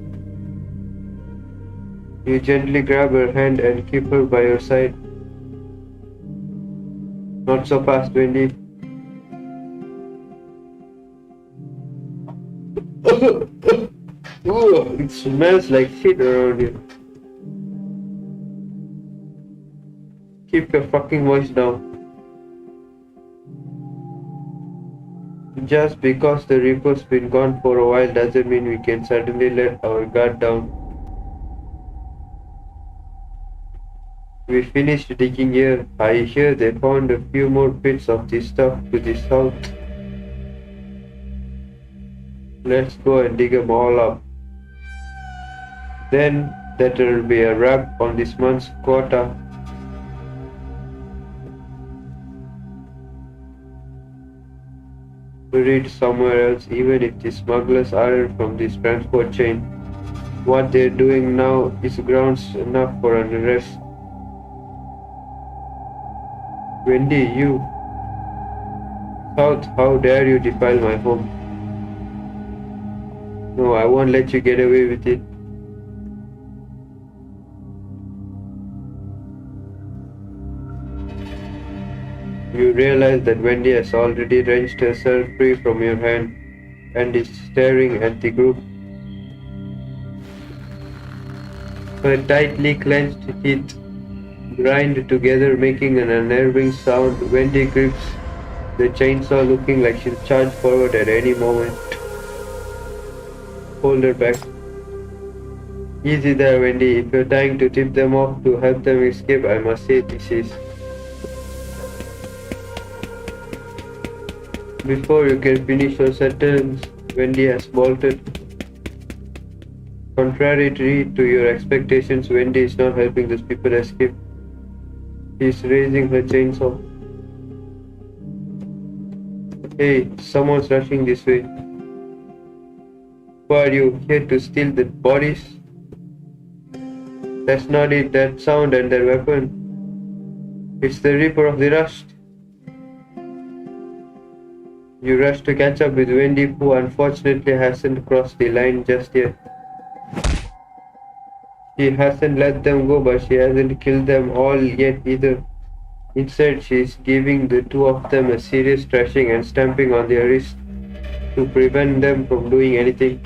You gently grab her hand and keep her by your side. Not so fast, Wendy. Ooh, it smells like shit around here. Keep your fucking voice down. Just because the Reaper's been gone for a while doesn't mean we can suddenly let our guard down. We finished digging here. I hear they found a few more bits of this stuff to the south. Let's go and dig them all up. Then that'll be a wrap on this month's quota. Buried somewhere else, even if the smugglers aren't from this transport chain. What they're doing now is grounds enough for an arrest. Wendy, you... South, how dare you defile my home? No, I won't let you get away with it. You realize that Wendy has already wrenched herself free from your hand and is staring at the group. Her tightly clenched teeth grind together, making an unnerving sound. Wendy grips the chainsaw, looking like she'll charge forward at any moment. Hold her back. Easy there, Wendy. If you're trying to tip them off to help them escape, I must say this is... Before you can finish your sentence, Wendy has bolted. Contrary to your expectations, Wendy is not helping those people escape. She's raising her chainsaw. Hey, someone's rushing this way. Who are you, here to steal the bodies? That's not it, that sound and that weapon. It's the Reaper of the Rust. You rush to catch up with Wendy, who unfortunately hasn't crossed the line just yet. She hasn't let them go, but she hasn't killed them all yet either. Instead, she is giving the two of them a serious thrashing and stamping on their wrist to prevent them from doing anything.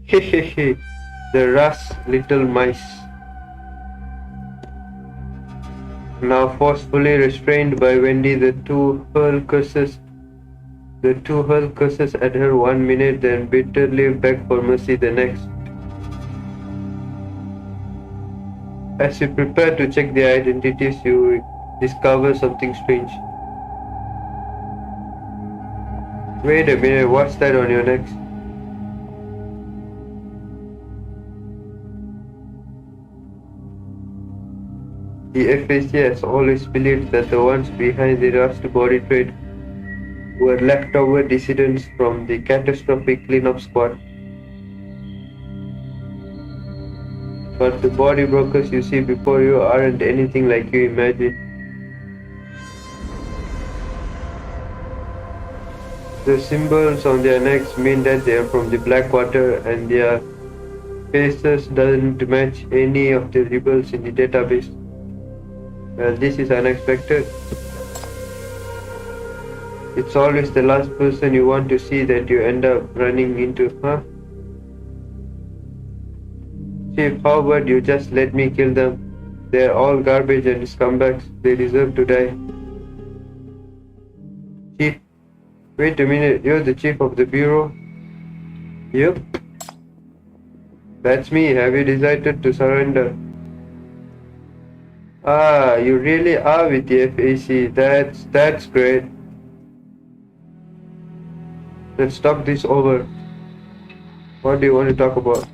Hehehe, the Rust little mice. Now forcefully restrained by Wendy, the two hurl curses at her 1 minute, then bitterly beg for mercy the next. As you prepare to check their identities, you discover something strange. Wait a minute, what's that on your neck? The FAC has always believed that the ones behind the Rust body trade were leftover dissidents from the catastrophic cleanup squad. But the body brokers you see before you aren't anything like you imagine. The symbols on their necks mean that they are from the Blackwater, and their faces doesn't match any of the rebels in the database. Well, this is unexpected. It's always the last person you want to see that you end up running into, huh? Chief, how about you just let me kill them? They're all garbage and scumbags. They deserve to die. Chief, wait a minute. You're the chief of the bureau? Yep. That's me. Have you decided to surrender? Ah, you really are with the FAC. That's great. Let's talk this over. What do you want to talk about?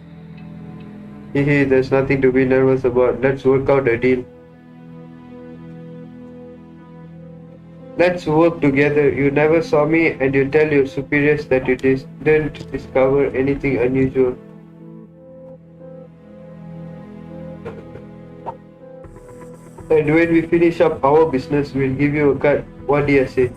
Hehe, there's nothing to be nervous about. Let's work out a deal. Let's work together. You never saw me and you tell your superiors that you didn't discover anything unusual. And when we finish up our business, we'll give you a cut. What do you say?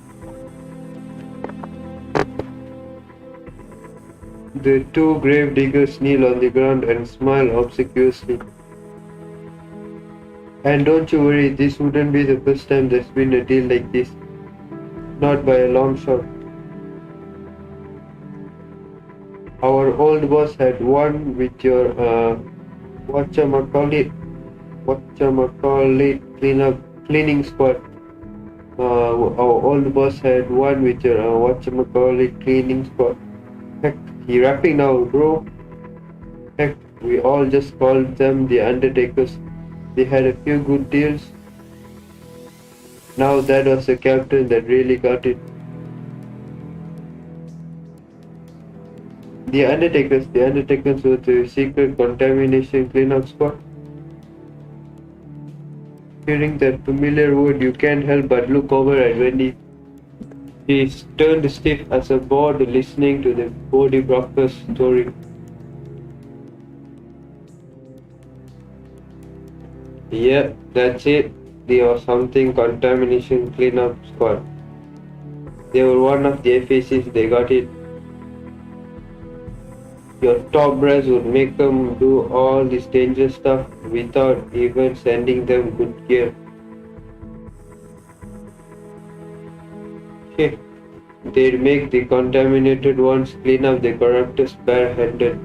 The two grave diggers kneel on the ground and smile obsequiously. And don't you worry, this wouldn't be the first time there's been a deal like this. Not by a long shot. Our old boss had one with your cleaning squad. Our old boss had one with your cleaning squad. Heck, he rapping now, bro. Heck, we all just called them the Undertakers. They had a few good deals. Now that was the captain that really got it. The Undertakers were the secret contamination cleanup squad. Hearing that familiar word, you can't help but look over at Wendy. She turned stiff as a board listening to the body broker's story. Yeah, that's it. They were something contamination cleanup squad. They were one of the FACs, they got it. Your top brass would make them do all this dangerous stuff without even sending them good gear. Shit. They'd make the contaminated ones clean up the corruptors barehanded.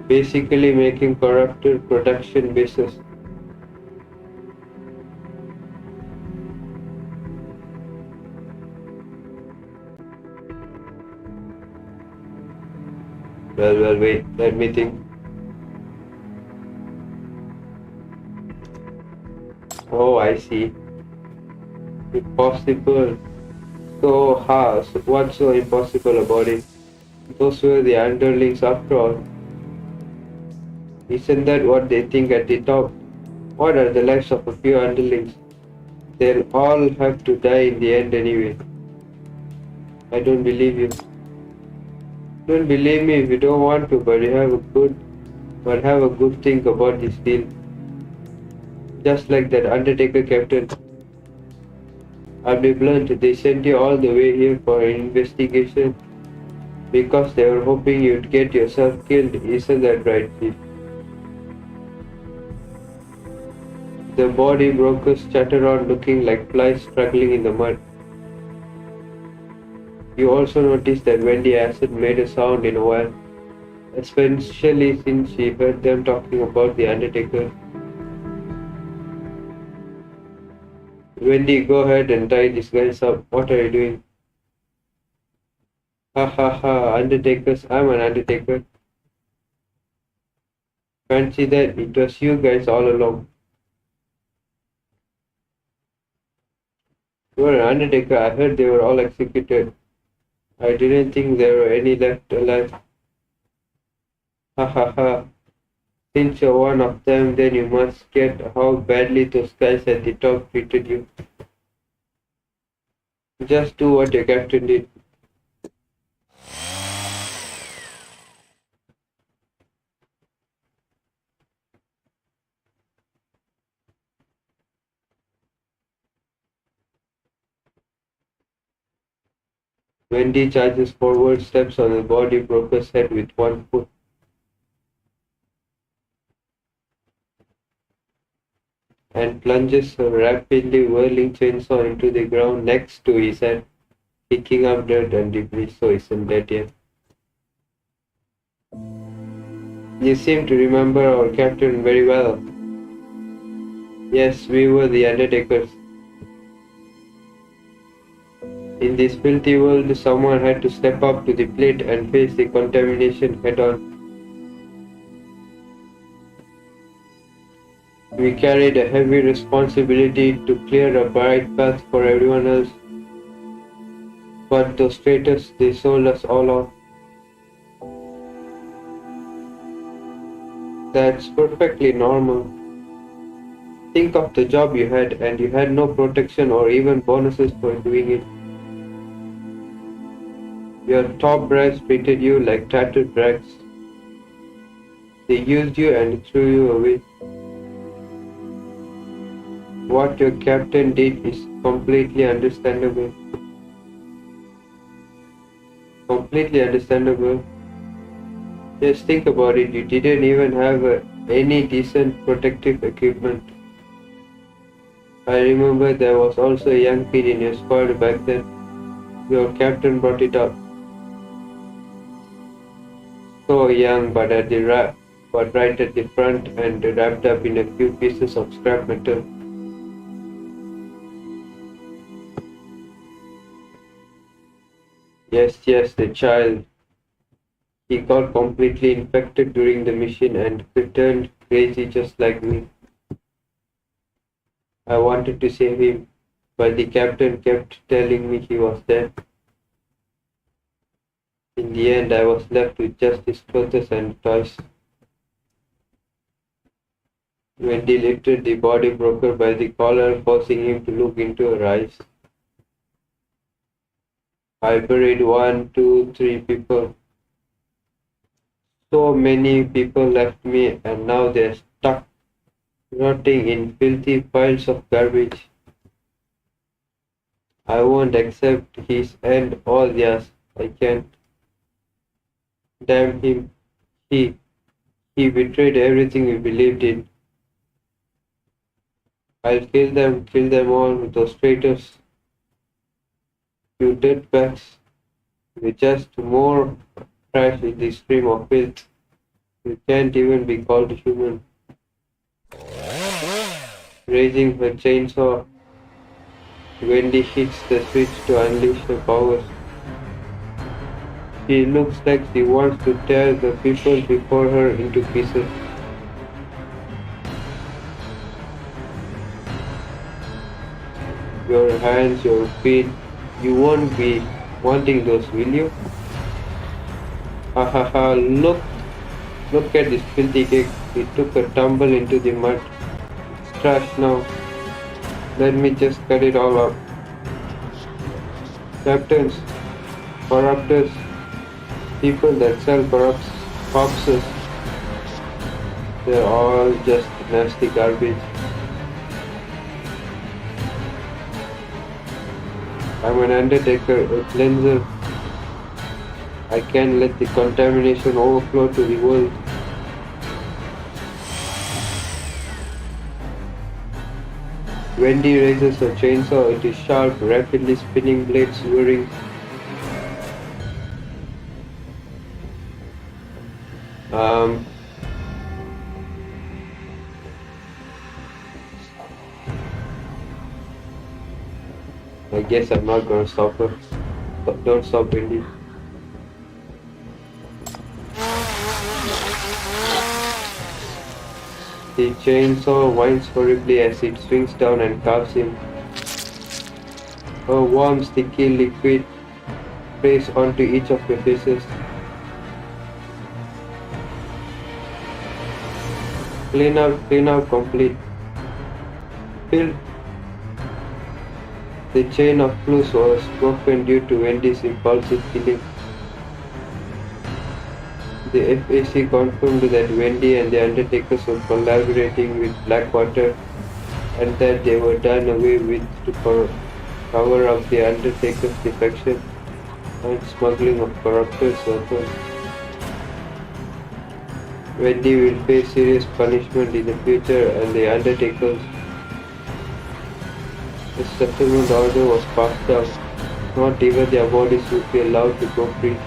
Basically making corrupted production bases. Well, wait, let me think. Oh, I see. Impossible. So, what's so impossible about it? Those were the underlings after all. Isn't that what they think at the top? What are the lives of a few underlings? They'll all have to die in the end anyway. I don't believe you. Don't believe me if you don't want to, but have a good think about this deal. Just like that Undertaker captain. I'll be blunt, they sent you all the way here for an investigation because they were hoping you'd get yourself killed, isn't that right, Chief? The body brokers chatter on looking like flies struggling in the mud. You also noticed that Wendy hasn't made a sound in a while, especially since she heard them talking about the Undertaker. Wendy, go ahead and tie these guys up. What are you doing? Ha ha ha, Undertakers, I'm an Undertaker. Fancy that, it was you guys all along. You were an Undertaker, I heard they were all executed. I didn't think there were any left alive. Ha ha ha. Since you're one of them, then you must get how badly those guys at the top treated you. Just do what your captain did. Wendy charges forward, steps on the body broker's head with one foot. And plunges her rapidly whirling chainsaw into the ground next to his head, kicking up dirt and debris so isn't dead yet. You seem to remember our captain very well. Yes, we were the Undertakers. In this filthy world, someone had to step up to the plate and face the contamination head-on. We carried a heavy responsibility to clear a bright path for everyone else. But those traitors, they sold us all out. That's perfectly normal. Think of the job you had, and you had no protection or even bonuses for doing it. Your top brass treated you like tattered rags. They used you and threw you away. What your captain did is completely understandable. Completely understandable. Just think about it, you didn't even have any decent protective equipment. I remember there was also a young kid in your squad back then. Your captain brought it up. So young, but right at the front and wrapped up in a few pieces of scrap metal. Yes, the child. He got completely infected during the mission and turned crazy just like me. I wanted to save him, but the captain kept telling me he was dead. In the end, I was left with just his clothes and toys. Wendy lifted the body broker by the collar, forcing him to look into her eyes. I buried 1, 2, 3 people. So many people left me, and now they're stuck, rotting in filthy piles of garbage. I won't accept his end or theirs. I can't. Damn him. He betrayed everything we believed in. I'll kill them all, those traitors. You dirtbags. You're just more trash in the stream of filth. You can't even be called human. Raising her chainsaw, Wendy hits the switch to unleash her powers. She looks like she wants to tear the people before her into pieces. Your hands, your feet, you won't be wanting those, will you? Ha ha ha, look at this filthy cake. It took a tumble into the mud. It's trash now. Let me just cut it all up. Captains, corruptors, people that sell corpses, they're all just nasty garbage. I'm an undertaker, a cleanser. I can't let the contamination overflow to the world. Wendy raises her chainsaw, it is sharp, rapidly spinning blades whirring. I guess I'm not gonna stop her. But don't stop, Wendy. The chainsaw whines horribly as it swings down and carves him. A warm, sticky liquid sprays onto each of your faces. Clean up, complete. Fill. The chain of clues was broken due to Wendy's impulsive killing. The FAC confirmed that Wendy and the Undertakers were collaborating with Blackwater and that they were done away with to cover up the Undertaker's defection and smuggling of corruptors weapons. Wendy will face serious punishment in the future, and the Undertakers. The settlement order was passed down. Not even their bodies would be allowed to go free.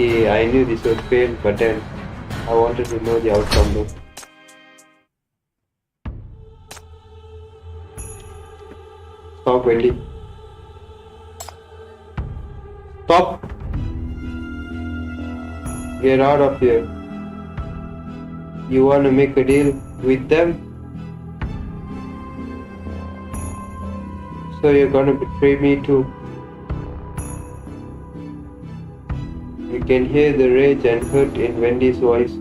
I knew this would fail, but then I wanted to know the outcome though. Stop, Wendy. Stop! Get out of here. You want to make a deal with them? So you're gonna betray me too? You can hear the rage and hurt in Wendy's voice,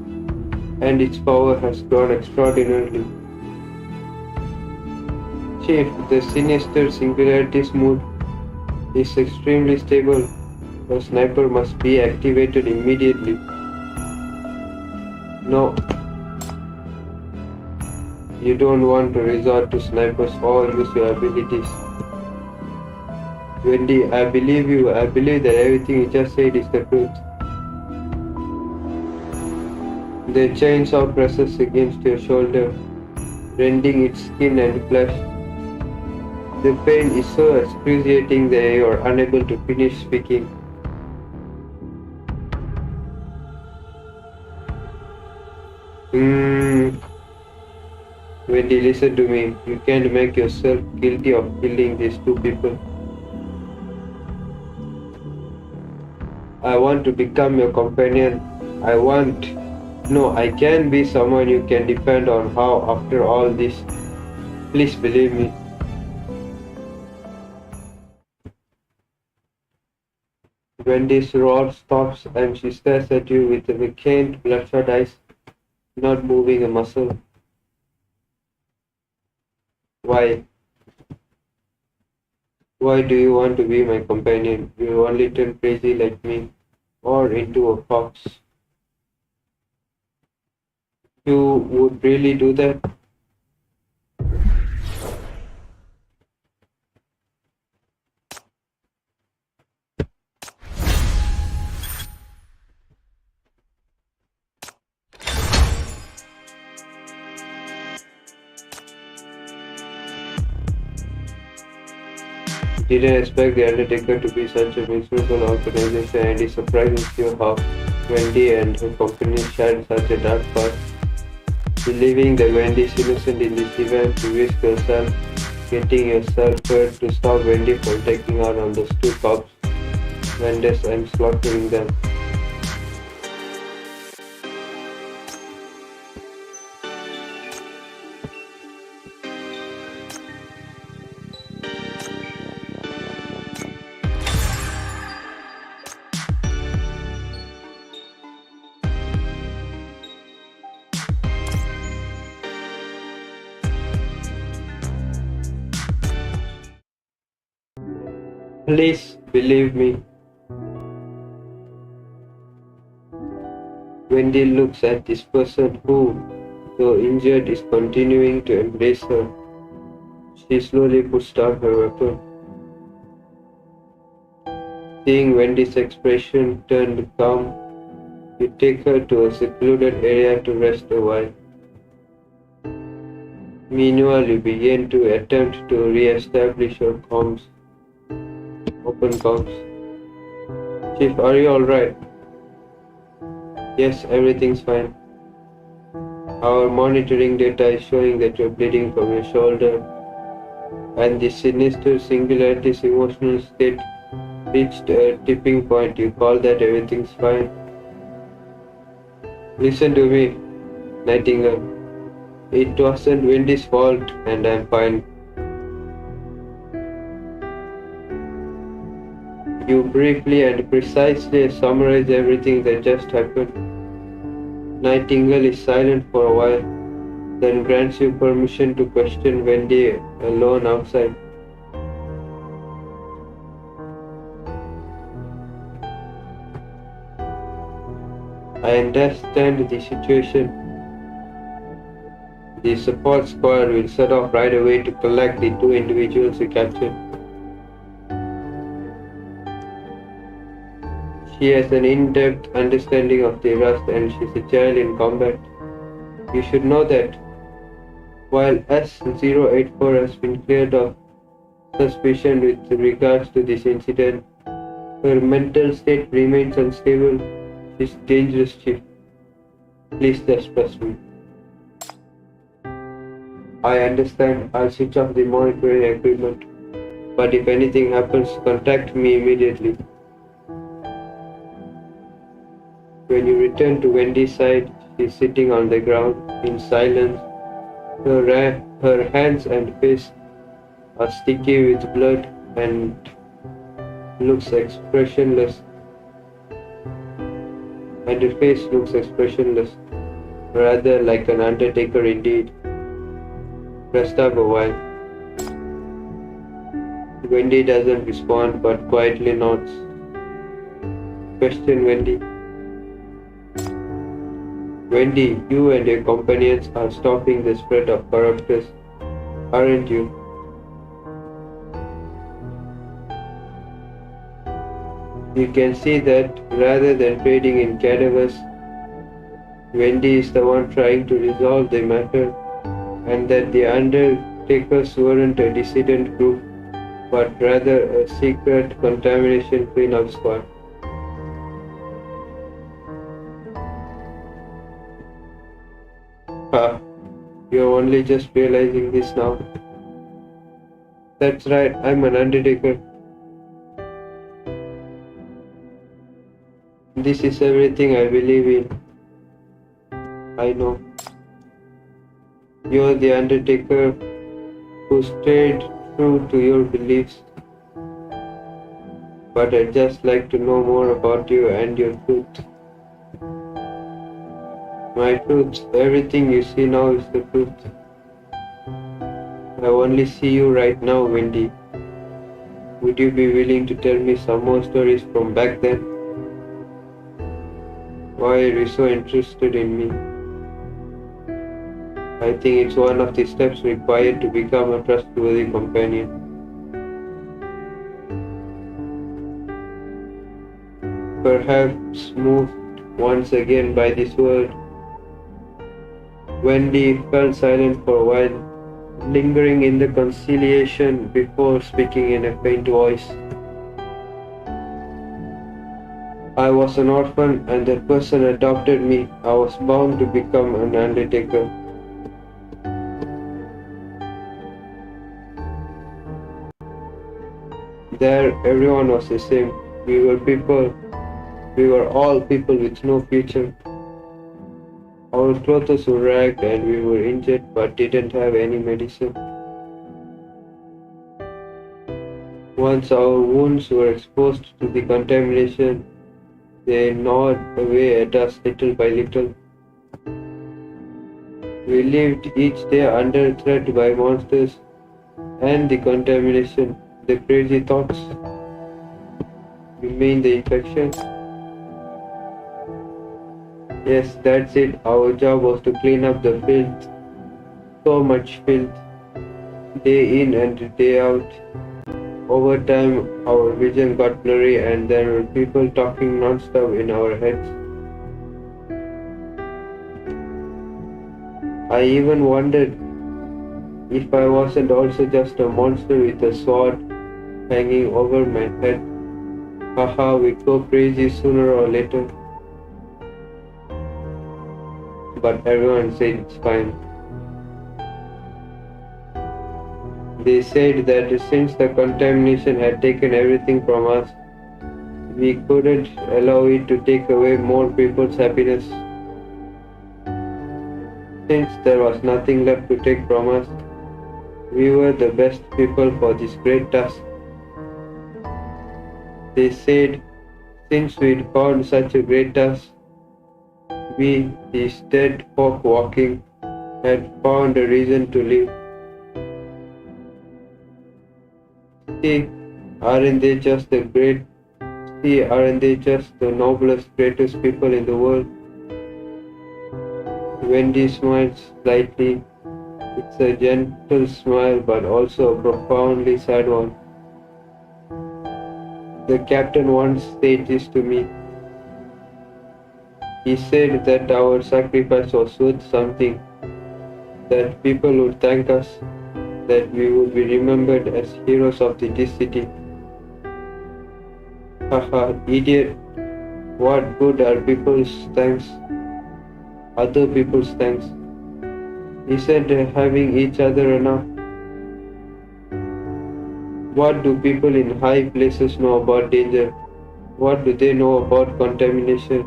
and its power has grown extraordinarily. Chief, the sinister singularity's mood is extremely stable. The sniper must be activated immediately. No. You don't want to resort to snipers or use your abilities. Wendy, I believe you. I believe that everything you just said is the truth. The chainsaw presses against your shoulder, rending its skin and flesh. The pain is so excruciating that you are unable to finish speaking. Wendy, listen to me. You can't make yourself guilty of killing these two people. I want to become your companion. I can be someone you can depend on. How after all this? Please believe me. Wendy's roar stops and she stares at you with vacant, bloodshot eyes, not moving a muscle. Why? Why do you want to be my companion? You only turn crazy like me, or into a fox. You would really do that? Didn't expect the Undertaker to be such a miserable organization, and it surprises you how Wendy and her company shared such a dark past. Believing that Wendy is innocent in this event, you risk yourself getting yourself hurt to stop Wendy from taking out on those two cops, Mendes, and slaughtering them. Please believe me. Wendy looks at this person who, though injured, is continuing to embrace her. She slowly puts down her weapon. Seeing Wendy's expression turned calm, you take her to a secluded area to rest a while. Meanwhile, you begin to attempt to re-establish your comms. Open comms. Chief, are you alright? Yes, everything's fine. Our monitoring data is showing that you're bleeding from your shoulder, and the sinister singularity's emotional state reached a tipping point. You call that everything's fine? Listen to me, Nightingale. It wasn't Wendy's fault, and I'm fine. You briefly and precisely summarize everything that just happened. Nightingale is silent for a while, then grants you permission to question Wendy alone outside. I understand the situation. The support squad will set off right away to collect the two individuals we captured. She has an in-depth understanding of the Rust, and she's agile in combat. You should know that. While S-084 has been cleared of suspicion with regards to this incident, her mental state remains unstable. She's dangerous, Chief. Please just trust me. I understand. I'll switch off the monitoring equipment. But if anything happens, contact me immediately. When you return to Wendy's side, she's sitting on the ground in silence. Her hands and face are sticky with blood and looks expressionless. and her face looks expressionless, rather like an undertaker indeed. Rest up a while. Wendy doesn't respond but quietly nods. Question Wendy. Wendy, you and your companions are stopping the spread of corruptors, aren't you? You can see that rather than trading in cadavers, Wendy is the one trying to resolve the matter, and that the Undertakers weren't a dissident group, but rather a secret contamination cleanup squad. You're only just realizing this now. That's right, I'm an Undertaker. This is everything I believe in. I know. You're the Undertaker who stayed true to your beliefs. But I'd just like to know more about you and your truth. My truth, everything you see now is the truth. I only see you right now, Wendy. Would you be willing to tell me some more stories from back then? Why are you so interested in me? I think it's one of the steps required to become a trustworthy companion. Perhaps moved once again by this word, Wendy fell silent for a while, lingering in the conciliation before speaking in a faint voice. I was an orphan and that person adopted me. I was bound to become an Undertaker. There, everyone was the same. We were people. We were all people with no future. Our clothes were ragged and we were injured but didn't have any medicine. Once our wounds were exposed to the contamination, they gnawed away at us little by little. We lived each day under threat by monsters and the contamination, the crazy thoughts. You mean the infection? Yes, that's it. Our job was to clean up the filth. So much filth. Day in and day out. Over time, our vision got blurry and there were people talking non-stop in our heads. I even wondered if I wasn't also just a monster with a sword hanging over my head. Haha, we'd go crazy sooner or later. But everyone said it's fine. They said that since the contamination had taken everything from us, we couldn't allow it to take away more people's happiness. Since there was nothing left to take from us, we were the best people for this great task. They said, since we'd found such a great task, we, these dead folk walking, had found a reason to live. See, aren't they just the noblest, greatest people in the world? Wendy smiled slightly. It's a gentle smile, but also a profoundly sad one. The captain once said this to me. He said that our sacrifice was worth something, that people would thank us, that we would be remembered as heroes of this city. Haha, idiot. What good are people's thanks? Other people's thanks. Isn't having each other enough? What do people in high places know about danger? What do they know about contamination?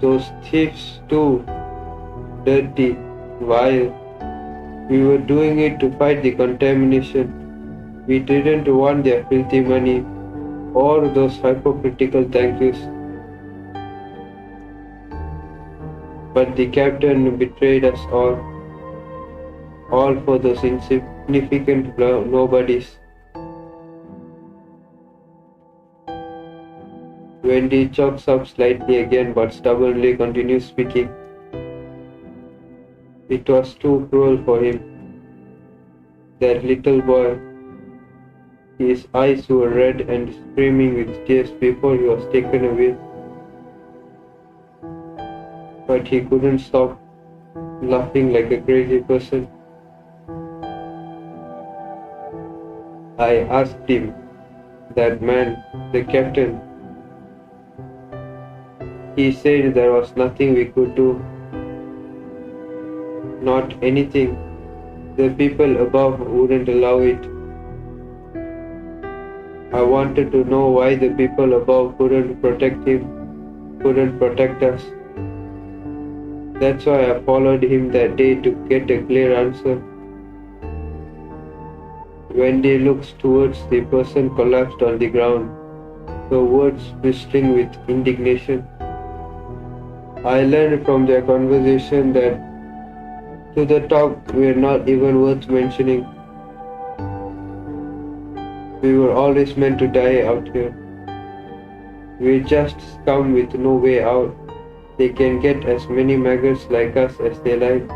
Those thieves too, dirty, vile. We were doing it to fight the contamination. We didn't want their filthy money or those hypocritical thank yous. But the captain betrayed us all for those insignificant nobodies. Wendy chokes up slightly again but stubbornly continues speaking. It was too cruel for him. That little boy, his eyes were red and streaming with tears before he was taken away. But he couldn't stop laughing like a crazy person. I asked him, that man, the captain. He said there was nothing we could do. Not anything. The people above wouldn't allow it. I wanted to know why the people above couldn't protect him, couldn't protect us. That's why I followed him that day to get a clear answer. Wendy looks towards the person collapsed on the ground, her words bristling with indignation. I learned from their conversation that to the top we're not even worth mentioning. We were always meant to die out here. We're just scum with no way out. They can get as many maggots like us as they like.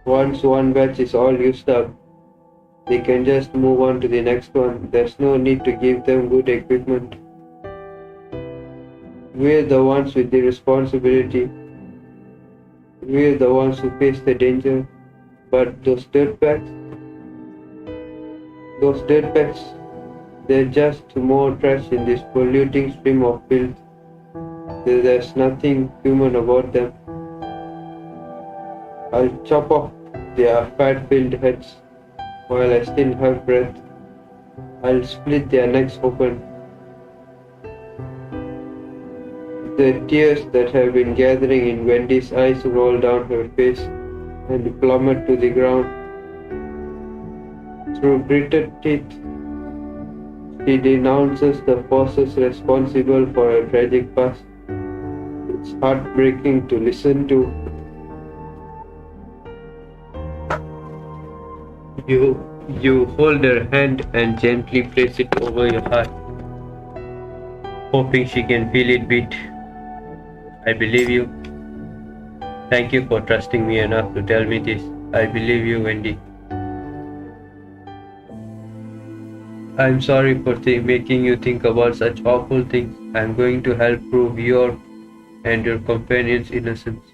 Once one batch is all used up, they can just move on to the next one. There's no need to give them good equipment. We're the ones with the responsibility. We're the ones who face the danger. But those dirtbags, they're just more trash in this polluting stream of filth. There's nothing human about them. I'll chop off their fat-filled heads while I still have breath. I'll split their necks open. The tears that have been gathering in Wendy's eyes roll down her face and plummet to the ground. Through gritted teeth, she denounces the forces responsible for her tragic past. It's heartbreaking to listen to. You hold her hand and gently place it over your heart, hoping she can feel it beat. I believe you. Thank you for trusting me enough to tell me this. I believe you, Wendy. I'm sorry for making you think about such awful things. I'm going to help prove your and your companion's innocence.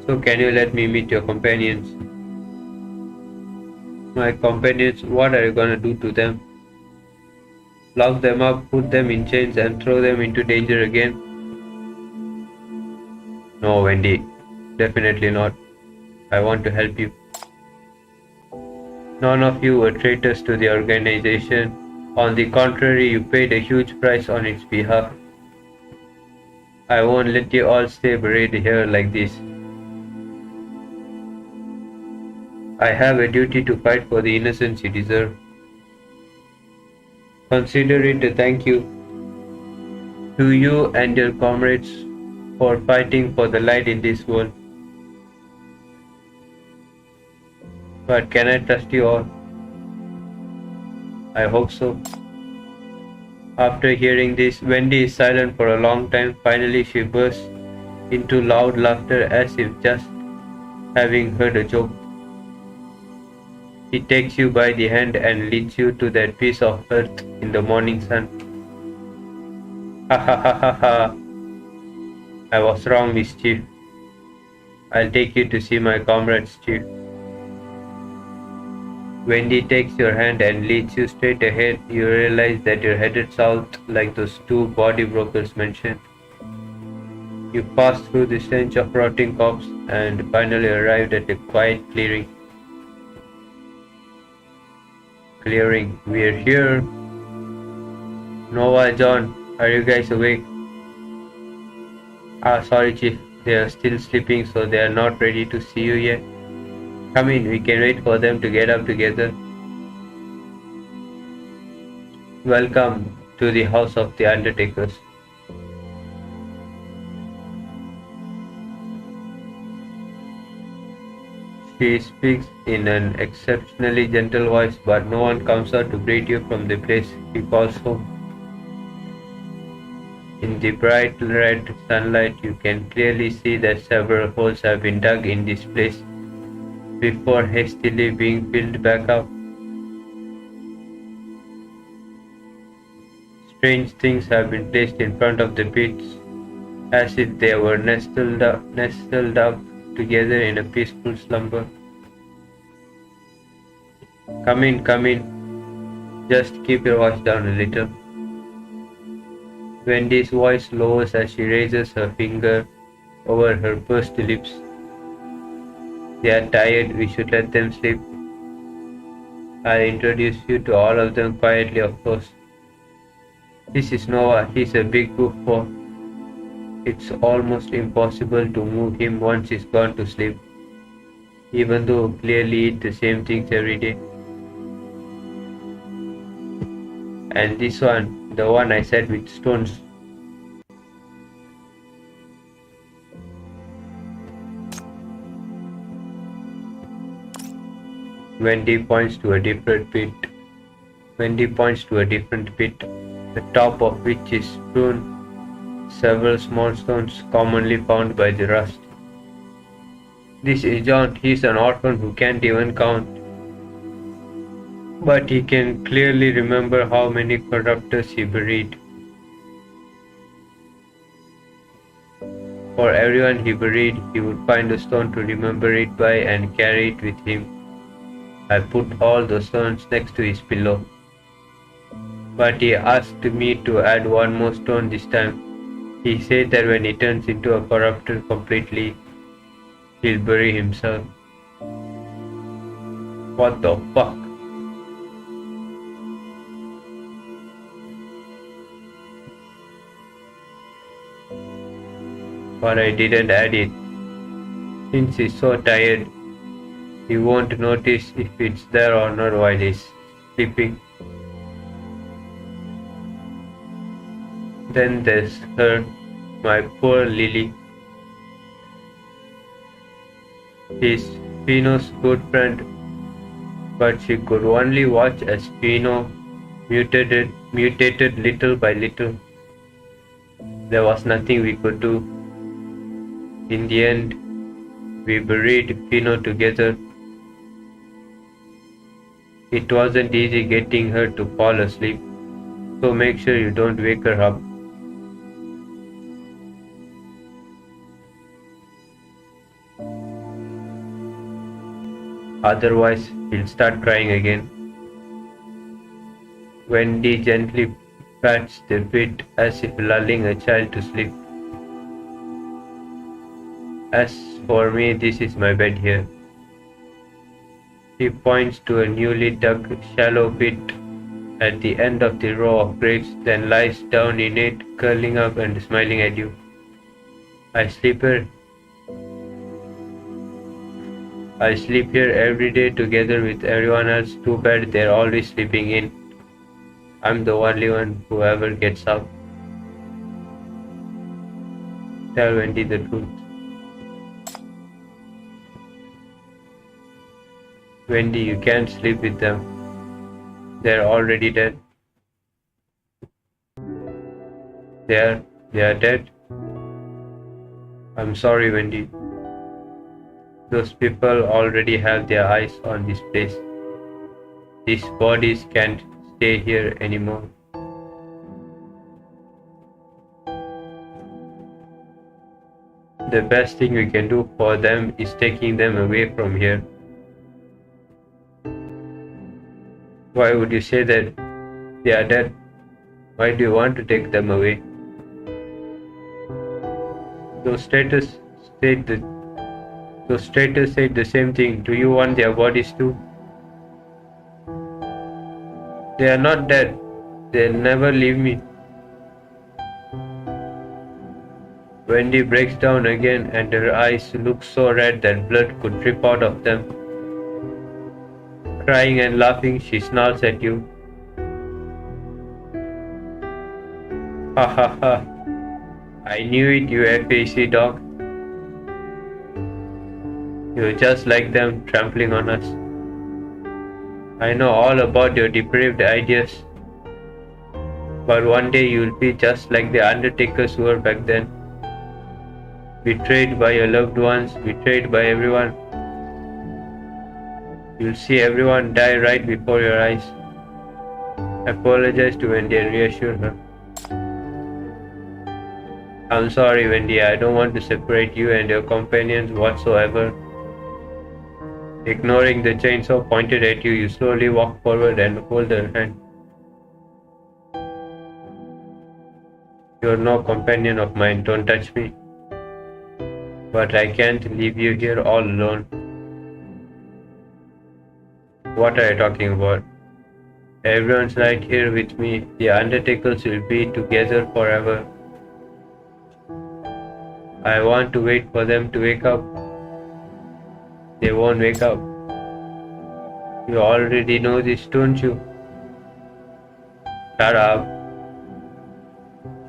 So can you let me meet your companions? My companions, what are you gonna do to them? Lock them up, put them in chains and throw them into danger again? No, Wendy, definitely not. I want to help you. None of you were traitors to the organization. On the contrary, you paid a huge price on its behalf. I won't let you all stay buried here like this. I have a duty to fight for the innocence you deserve. Consider it a thank you to you and your comrades for fighting for the light in this world. But can I trust you all? I hope so. After hearing this, Wendy is silent for a long time. Finally, she bursts into loud laughter as if just having heard a joke. He takes you by the hand and leads you to that piece of earth in the morning sun. Ha ha ha ha ha. I was wrong, Miss Chief. I'll take you to see my comrades, Chief. Wendy takes your hand and leads you straight ahead. You realize that you're headed south like those two body brokers mentioned. You pass through the stench of rotting corpses and finally arrived at a quiet clearing. We're here. Nova, John, are you guys awake? Sorry, Chief. They are still sleeping, so they are not ready to see you yet. Come in, we can wait for them to get up together. Welcome to the House of the Undertakers. She speaks in an exceptionally gentle voice, but no one comes out to greet you from the place she calls home. In the bright red sunlight, you can clearly see that several holes have been dug in this place before hastily being filled back up. Strange things have been placed in front of the pits, as if they were nestled up together in a peaceful slumber. Come in. Just keep your voice down a little. Wendy's voice lowers as she raises her finger over her pursed lips. They are tired, we should let them sleep. I'll introduce you to all of them quietly, of course. This is Noah, he's a big goofball. It's almost impossible to move him once he's gone to sleep, even though clearly eat the same things every day. And this one, the one I said with stones. Wendy points to a different pit. The top of which is strewn several small stones commonly found by the rust. This is John, he's an orphan who can't even count. But he can clearly remember how many corruptors he buried. For everyone he buried, he would find a stone to remember it by and carry it with him. I put all the stones next to his pillow. But he asked me to add one more stone this time. He said that when he turns into a corruptor completely, he'll bury himself. What the fuck? But I didn't add it. Since he's so tired, he won't notice if it's there or not while he's sleeping. Then there's her, my poor Lily. She's Minos' good friend, but she could only watch as Minos mutated little by little. There was nothing we could do. In the end, we buried Pino together. It wasn't easy getting her to fall asleep, so make sure you don't wake her up. Otherwise, he'll start crying again. Wendy gently pats the pit as if lulling a child to sleep. As for me, this is my bed here. She points to a newly dug shallow pit at the end of the row of graves, then lies down in it, curling up and smiling at you. I sleep here every day together with everyone else. Too bad they're always sleeping in. I'm the only one who ever gets up. Tell Wendy the truth. Wendy, you can't sleep with them. They're already dead. They are dead. I'm sorry, Wendy. Those people already have their eyes on this place. These bodies can't stay here anymore. The best thing we can do for them is taking them away from here. Why would you say that they are dead? Why do you want to take them away? Those traitors said the same thing. Do you want their bodies too? They are not dead. They'll never leave me. Wendy breaks down again and her eyes look so red that blood could drip out of them. Crying and laughing, she snarls at you. Ha ha ha. I knew it, you FAC dog. You're just like them, trampling on us. I know all about your depraved ideas. But one day you'll be just like the undertakers who were back then. Betrayed by your loved ones, betrayed by everyone. You'll see everyone die right before your eyes. Apologize to Wendy and reassure her. I'm sorry, Wendy, I don't want to separate you and your companions whatsoever. Ignoring the chainsaw pointed at you, you slowly walk forward and hold her hand. You're no companion of mine, don't touch me. But I can't leave you here all alone. What are you talking about? Everyone's right here with me. The undertakers will be together forever. I want to wait for them to wake up. They won't wake up. You already know this, don't you? Shut up.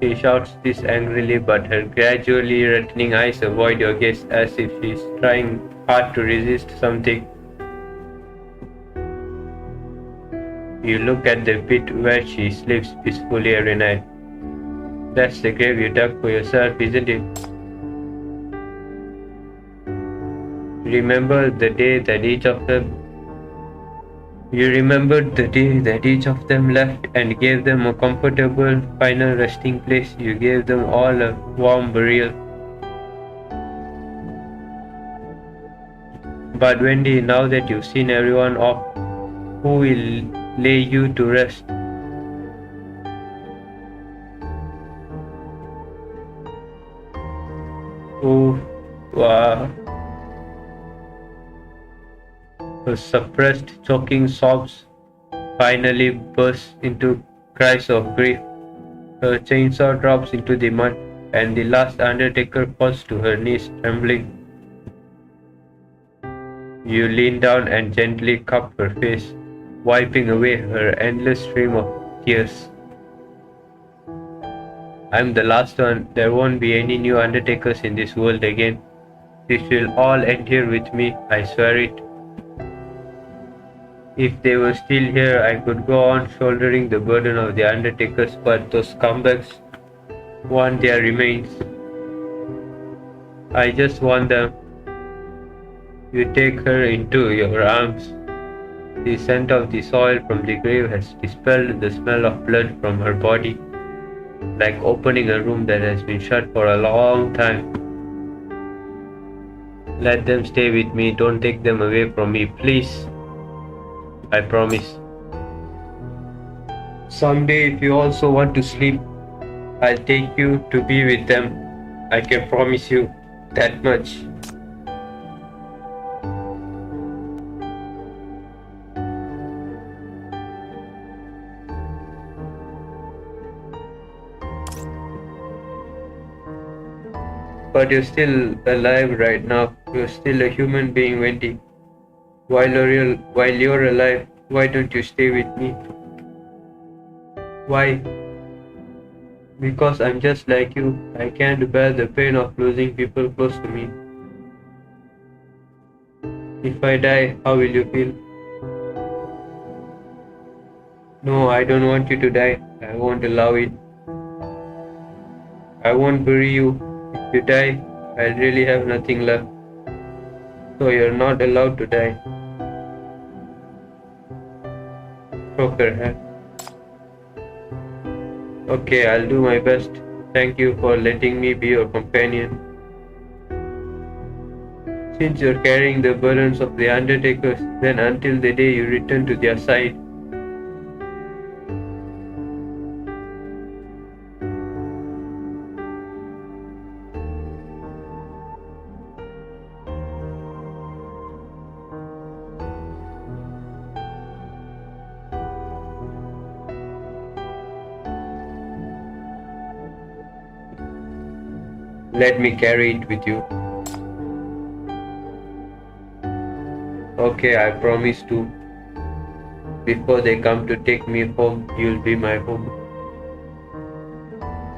She shouts this angrily, but her gradually reddening eyes avoid your gaze as if she's trying hard to resist something. You look at the pit where she sleeps peacefully every night. That's the grave you dug for yourself, isn't it? Remember the day that each of them You remembered the day that each of them left and gave them a comfortable final resting place. You gave them all a warm burial. But Wendy, now that you've seen everyone off, who will lay you to rest? Oh, wow. Her suppressed, choking sobs finally burst into cries of grief. Her chainsaw drops into the mud, and the last undertaker falls to her knees, trembling. You lean down and gently cup her face, wiping away her endless stream of tears. I'm the last one. There won't be any new undertakers in this world again. This will all end here with me, I swear it. If they were still here, I could go on shouldering the burden of the undertakers, but those scumbags want their remains. I just want them. You take her into your arms. The scent of the soil from the grave has dispelled the smell of blood from her body, like opening a room that has been shut for a long time. Let them stay with me. Don't take them away from me, please. I promise. Someday, if you also want to sleep, I'll take you to be with them. I can promise you that much. But you're still alive right now. You're still a human being, Wendy. While you're alive, why don't you stay with me? Why? Because I'm just like you. I can't bear the pain of losing people close to me. If I die, how will you feel? No, I don't want you to die. I won't allow it. I won't bury you. If you die, I'll really have nothing left. So you're not allowed to die. Stroke her hand. Okay, I'll do my best. Thank you for letting me be your companion. Since you're carrying the burdens of the undertakers, then until the day you return to their side. Let me carry it with you. Okay, I promise to. Before they come to take me home, you'll be my home.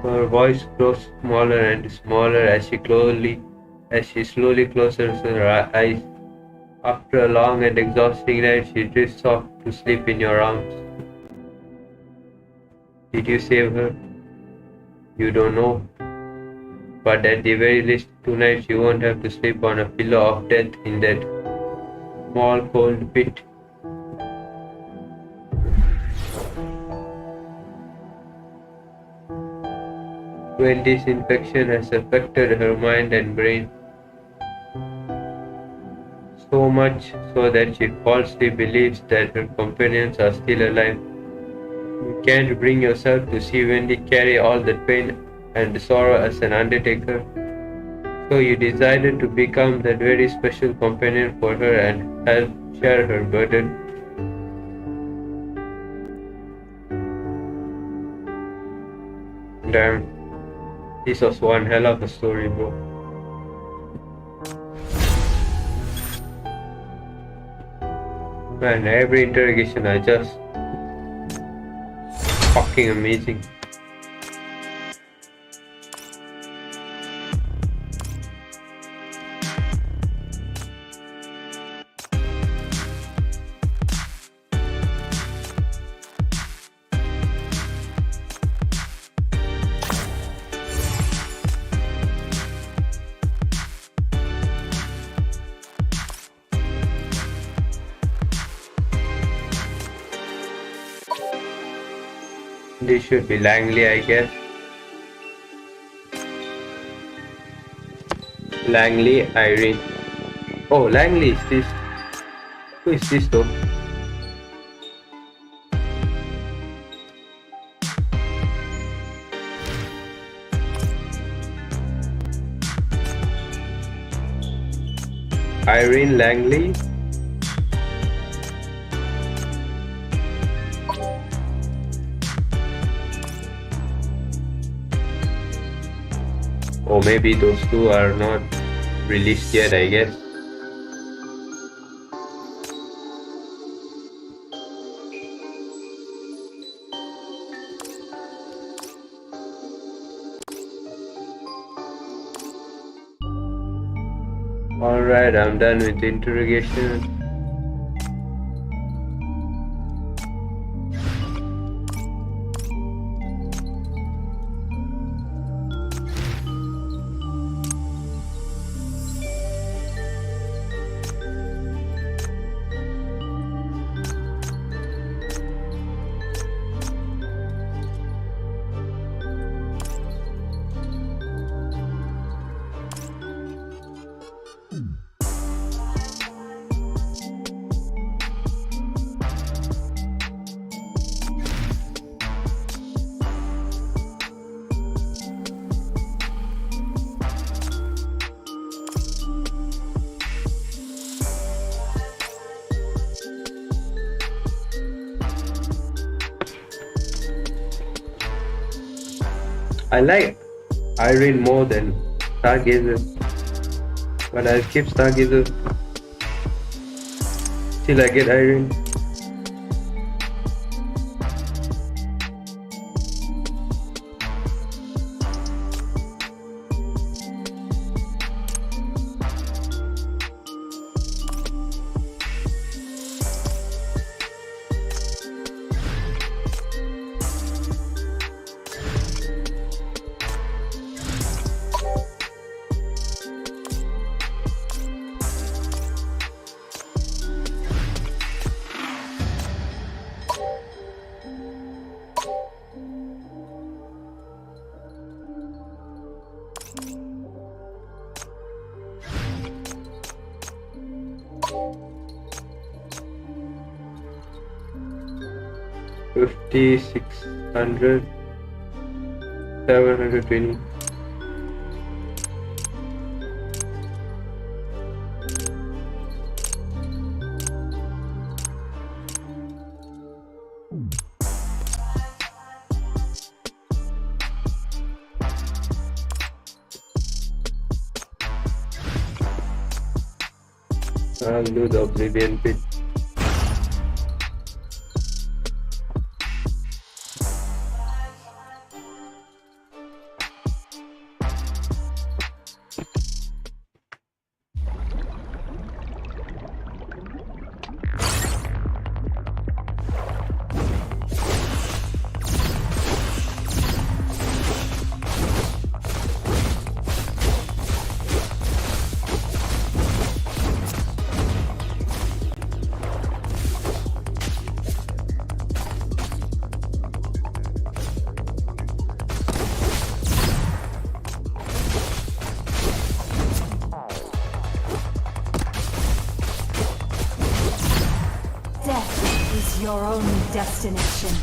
Her voice grows smaller and smaller as she slowly closes her eyes. After a long and exhausting night, she drifts off to sleep in your arms. Did you save her? You don't know. But at the very least, tonight you won't have to sleep on a pillow of death in that small cold pit. Wendy's infection has affected her mind and brain. So much so that she falsely believes that her companions are still alive. You can't bring yourself to see Wendy carry all that pain and sorrow as an undertaker. So you decided to become that very special companion for her and help share her burden. Damn, this was one hell of a story, bro. Man, every interrogation are just fucking amazing. This should be Langley, I guess. Langley, Irene. Oh, Langley is this. Who is this though? Irene Langley. Or maybe those two are not released yet, I guess. Alright, I'm done with the interrogation. I like Irene more than Stargazer, but I'll keep Stargazer till I get Irene. $5,600, $720. I'll do the Oblivion pit. destination.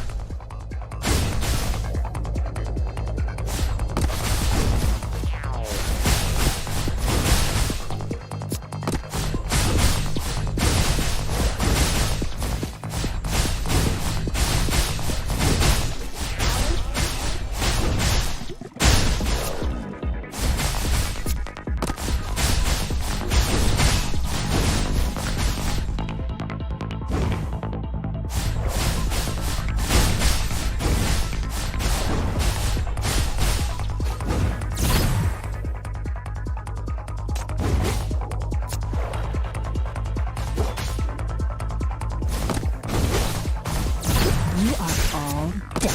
You are all dead.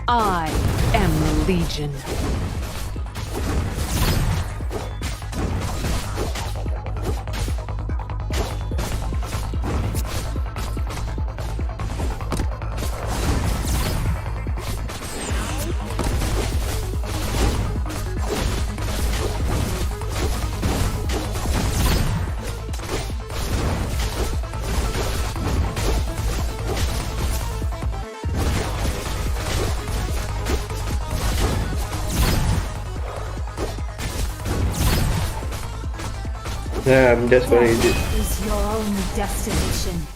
I am the Legion. Yeah, I'm just gonna use it. Death is your only destination.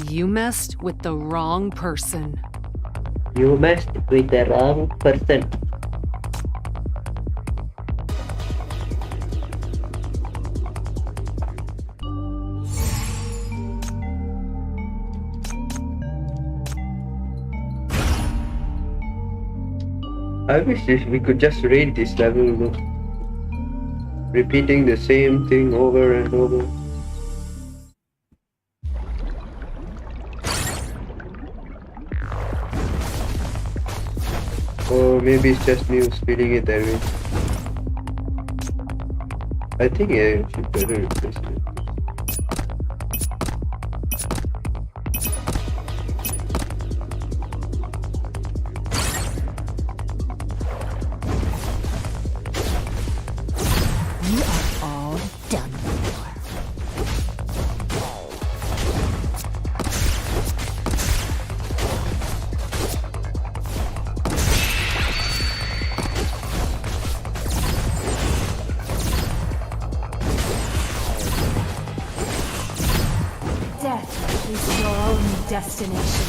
You messed with the wrong person. You messed with the wrong person. I wish we could just raid this level, though. Repeating the same thing over and over. Or maybe it's just me who's feeling it that way. I think I should better replace it. You are all done for. Death is your only destination.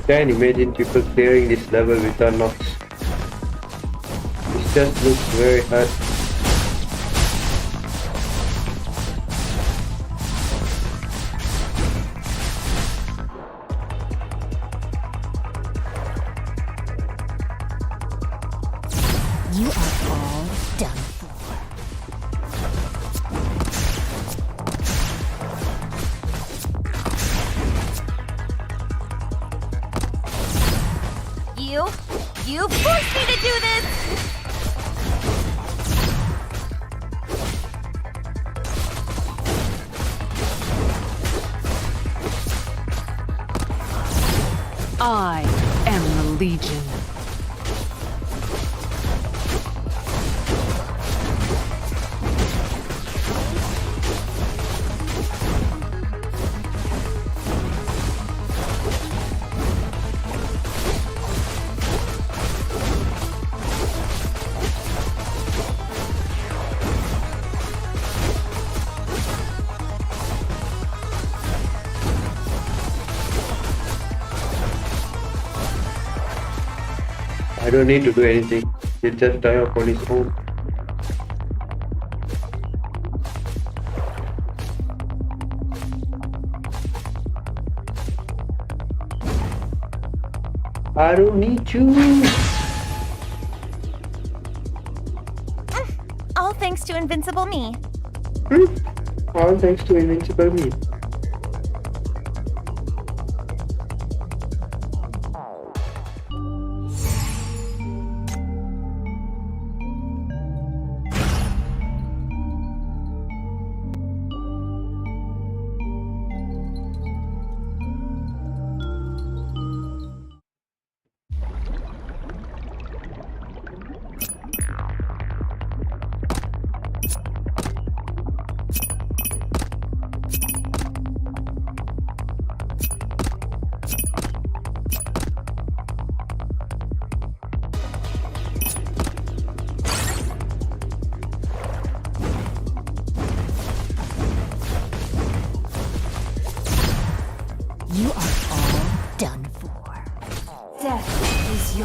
Can imagine people clearing this level without knocks. This just looks very hard. You are all done for. You forced me to do this! I am the Legion. I don't need to do anything. He'll just die off on his own. I don't need you. All thanks to Invincible Me. All thanks to Invincible Me.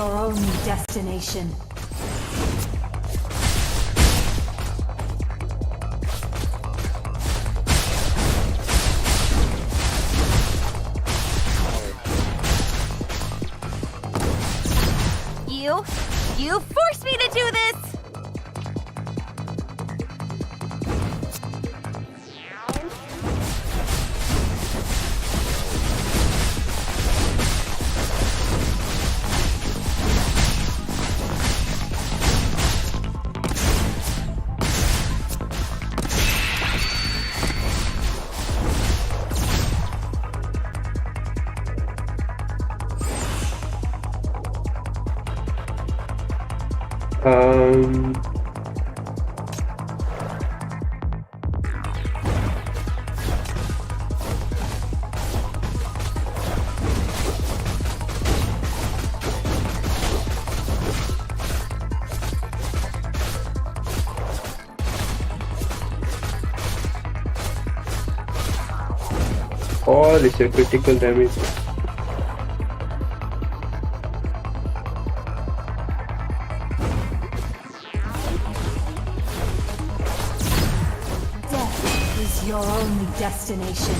your only destination. You forced me to do this! Oh, this is critical damage. Death is your only destination.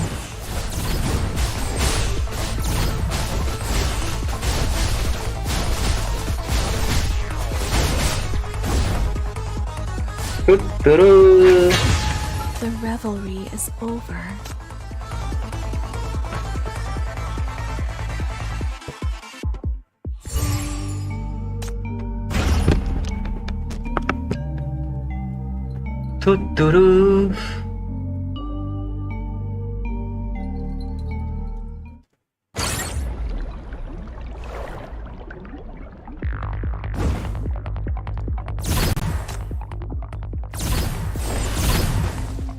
The revelry is over. Tuturu.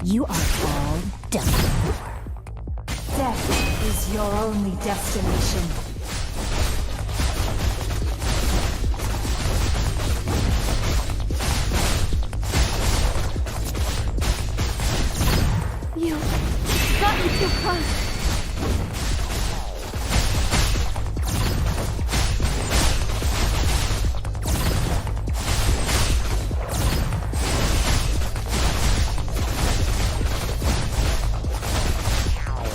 You are all done for. Death is your only destination. You got me too close.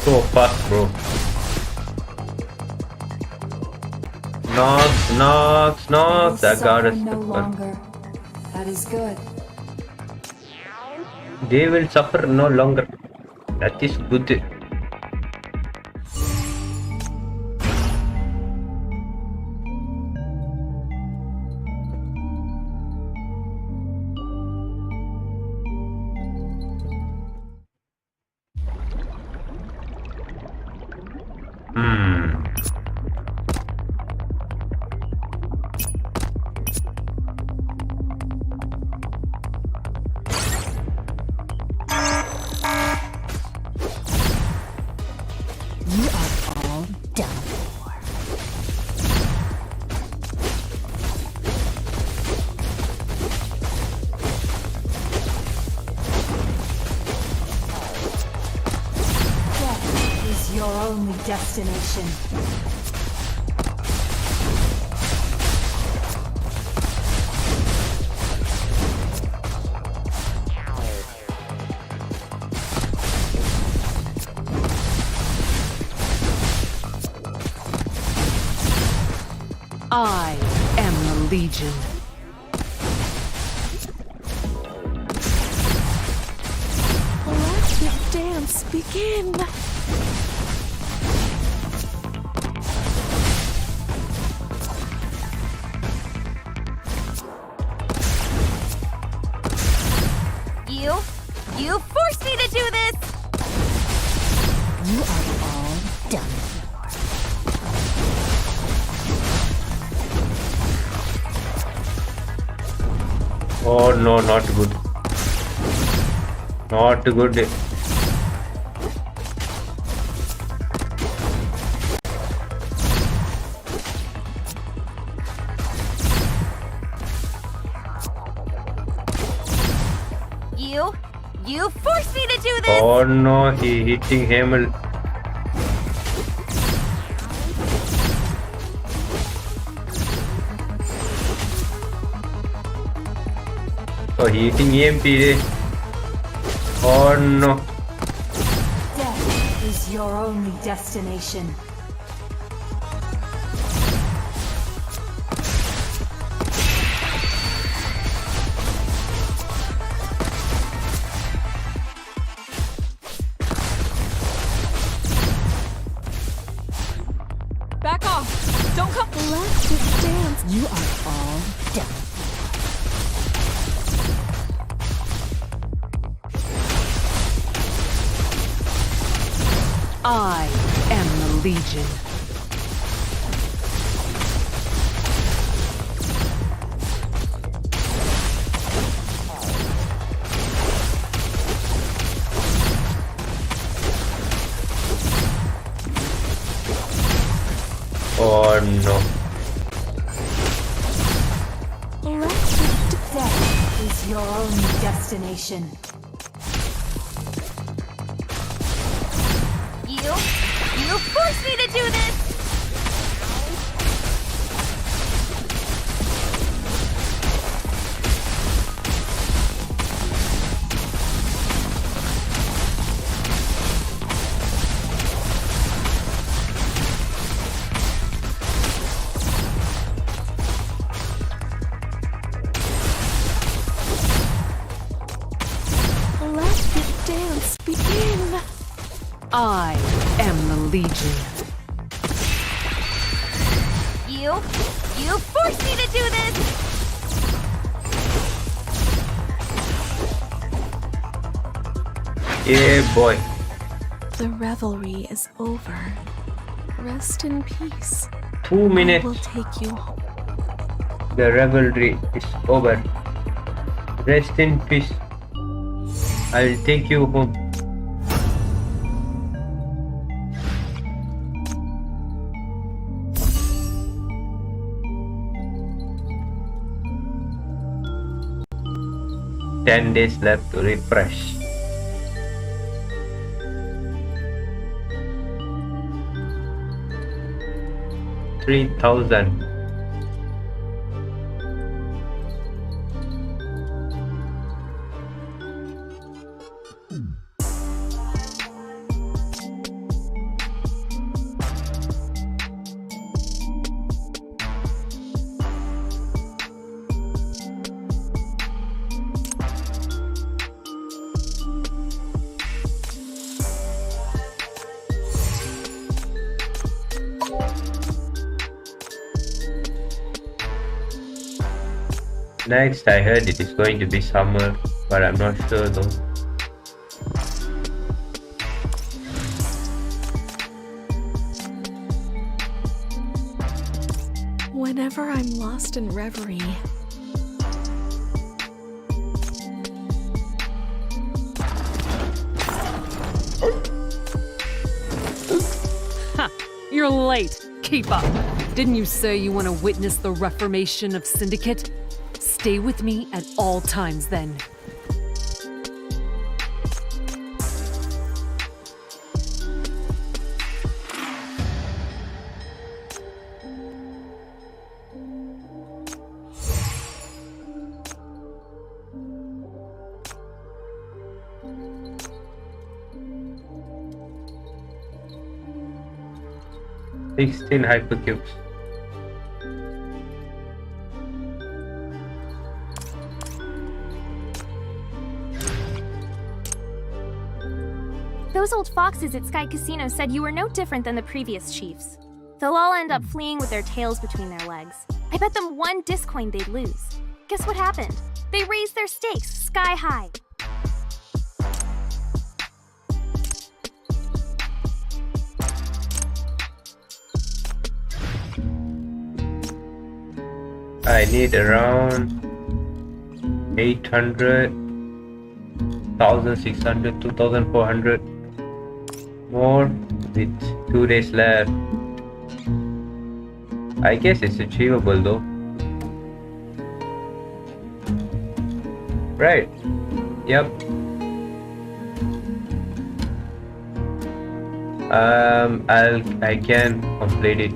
So fast, bro. Knocks. That guard is no longer. That is good. They will suffer no longer. That is good. You are all done for. Death is your only destination. I am the Legion. Let the dance begin. You forced me to do this! You are all done for. Oh no, not good. Not good. You forced me to do this! Oh no, he hitting Hamel. Oh, he eating EMP there. Oh no. Death is your only destination. Back off! Don't come. Let's just dance. You are all done. I am the Legion. Oh no. Let's just Death is your only destination. You forced me to do this! let the dance begin. I am the Legion. You forced me to do this! Yeah, boy. The revelry is over. Rest in peace. 2 I minutes. will take you home. The revelry is over. Rest in peace. I'll take you home. Ten days left to refresh. $3,000. Next, I heard it is going to be summer, but I'm not sure though. Whenever I'm lost in reverie, Ha! You're late. Keep up. Didn't you say you want to witness the reformation of Syndicate? Stay with me at all times then. $16 hypercubes. Those old foxes at Sky Casino said you were no different than the previous chiefs. They'll all end up fleeing with their tails between their legs. I bet them one disc coin they'd lose. Guess what happened? They raised their stakes sky high. I need around 800, 1,600, 2,400 more with 2 days left. I guess it's achievable though. Right. Yep. I can complete it.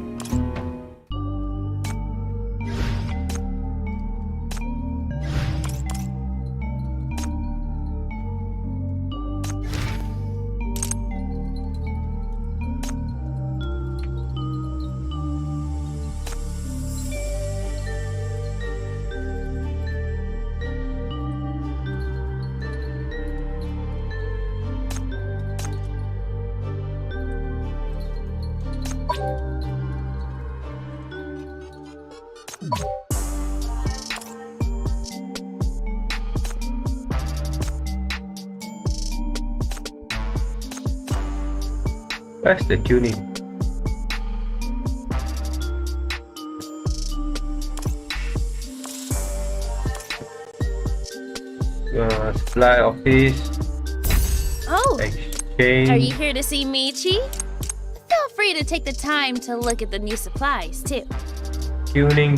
That's the tuning. Supply office. Oh, Exchange. are you here to see Michi? Feel free to take the time to look at the new supplies, too. Tuning.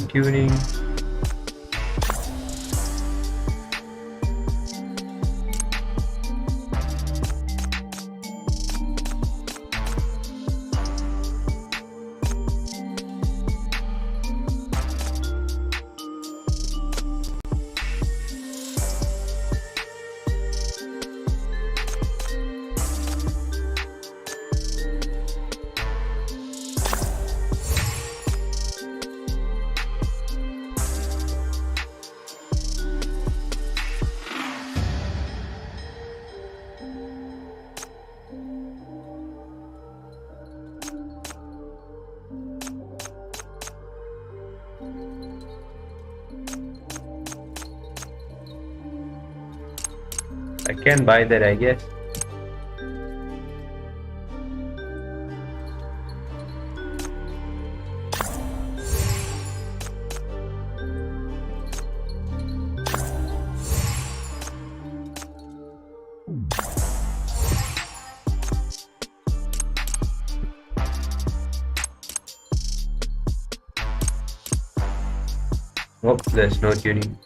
I can buy that, I guess. Oh, there's no tuning.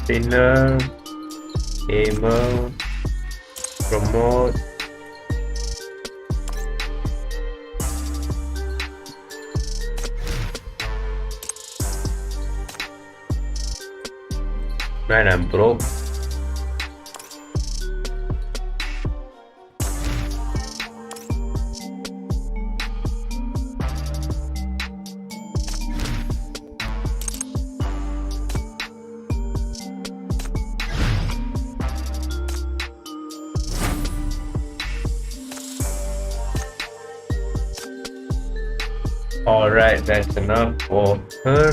Spinner, aimer, promote. Man, I'm broke. Alright, that's enough for her.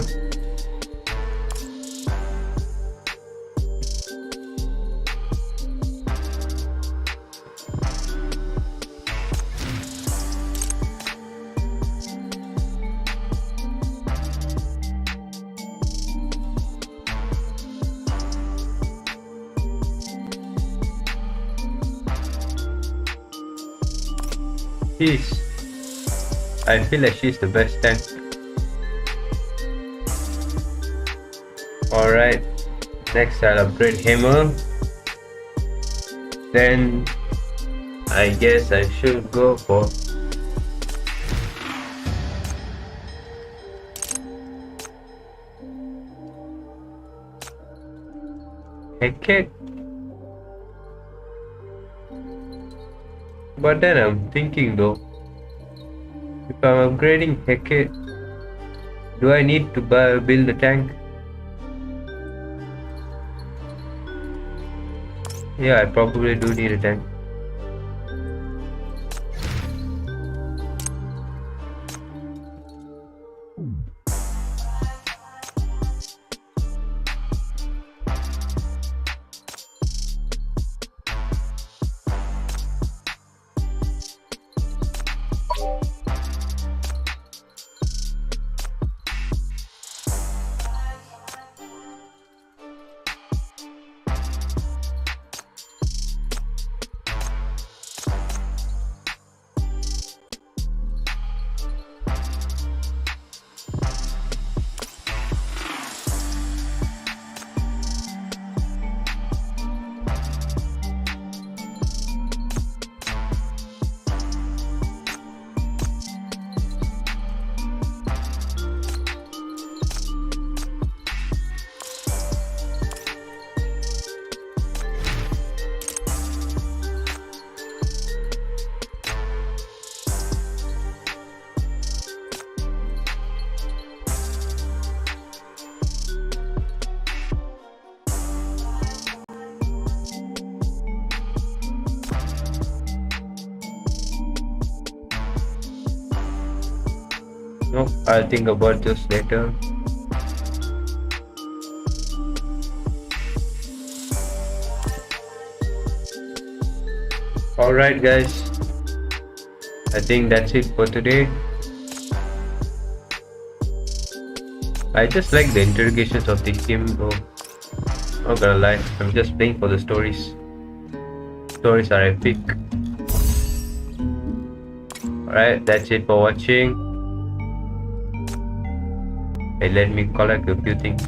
I feel like she's the best tank. Alright, next I'll upgrade Hammer. Then I guess I should go for Hecate. But then I'm thinking though, if I'm upgrading Hecate, do I need to build a tank? Yeah, I probably do need a tank. Nope, I'll think about this later. Alright guys, I think that's it for today. I just like the interrogations of this game though. Not gonna lie, I'm just playing for the stories. Stories are epic. Alright, that's it for watching. Hey, let me collect a few things.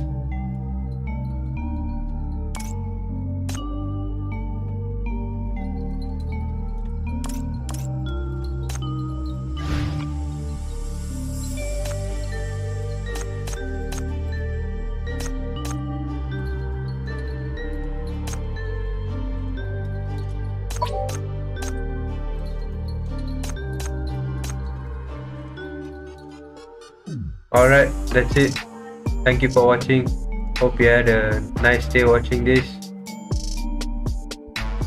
Alright, that's it. Thank you for watching. Hope you had a nice day watching this.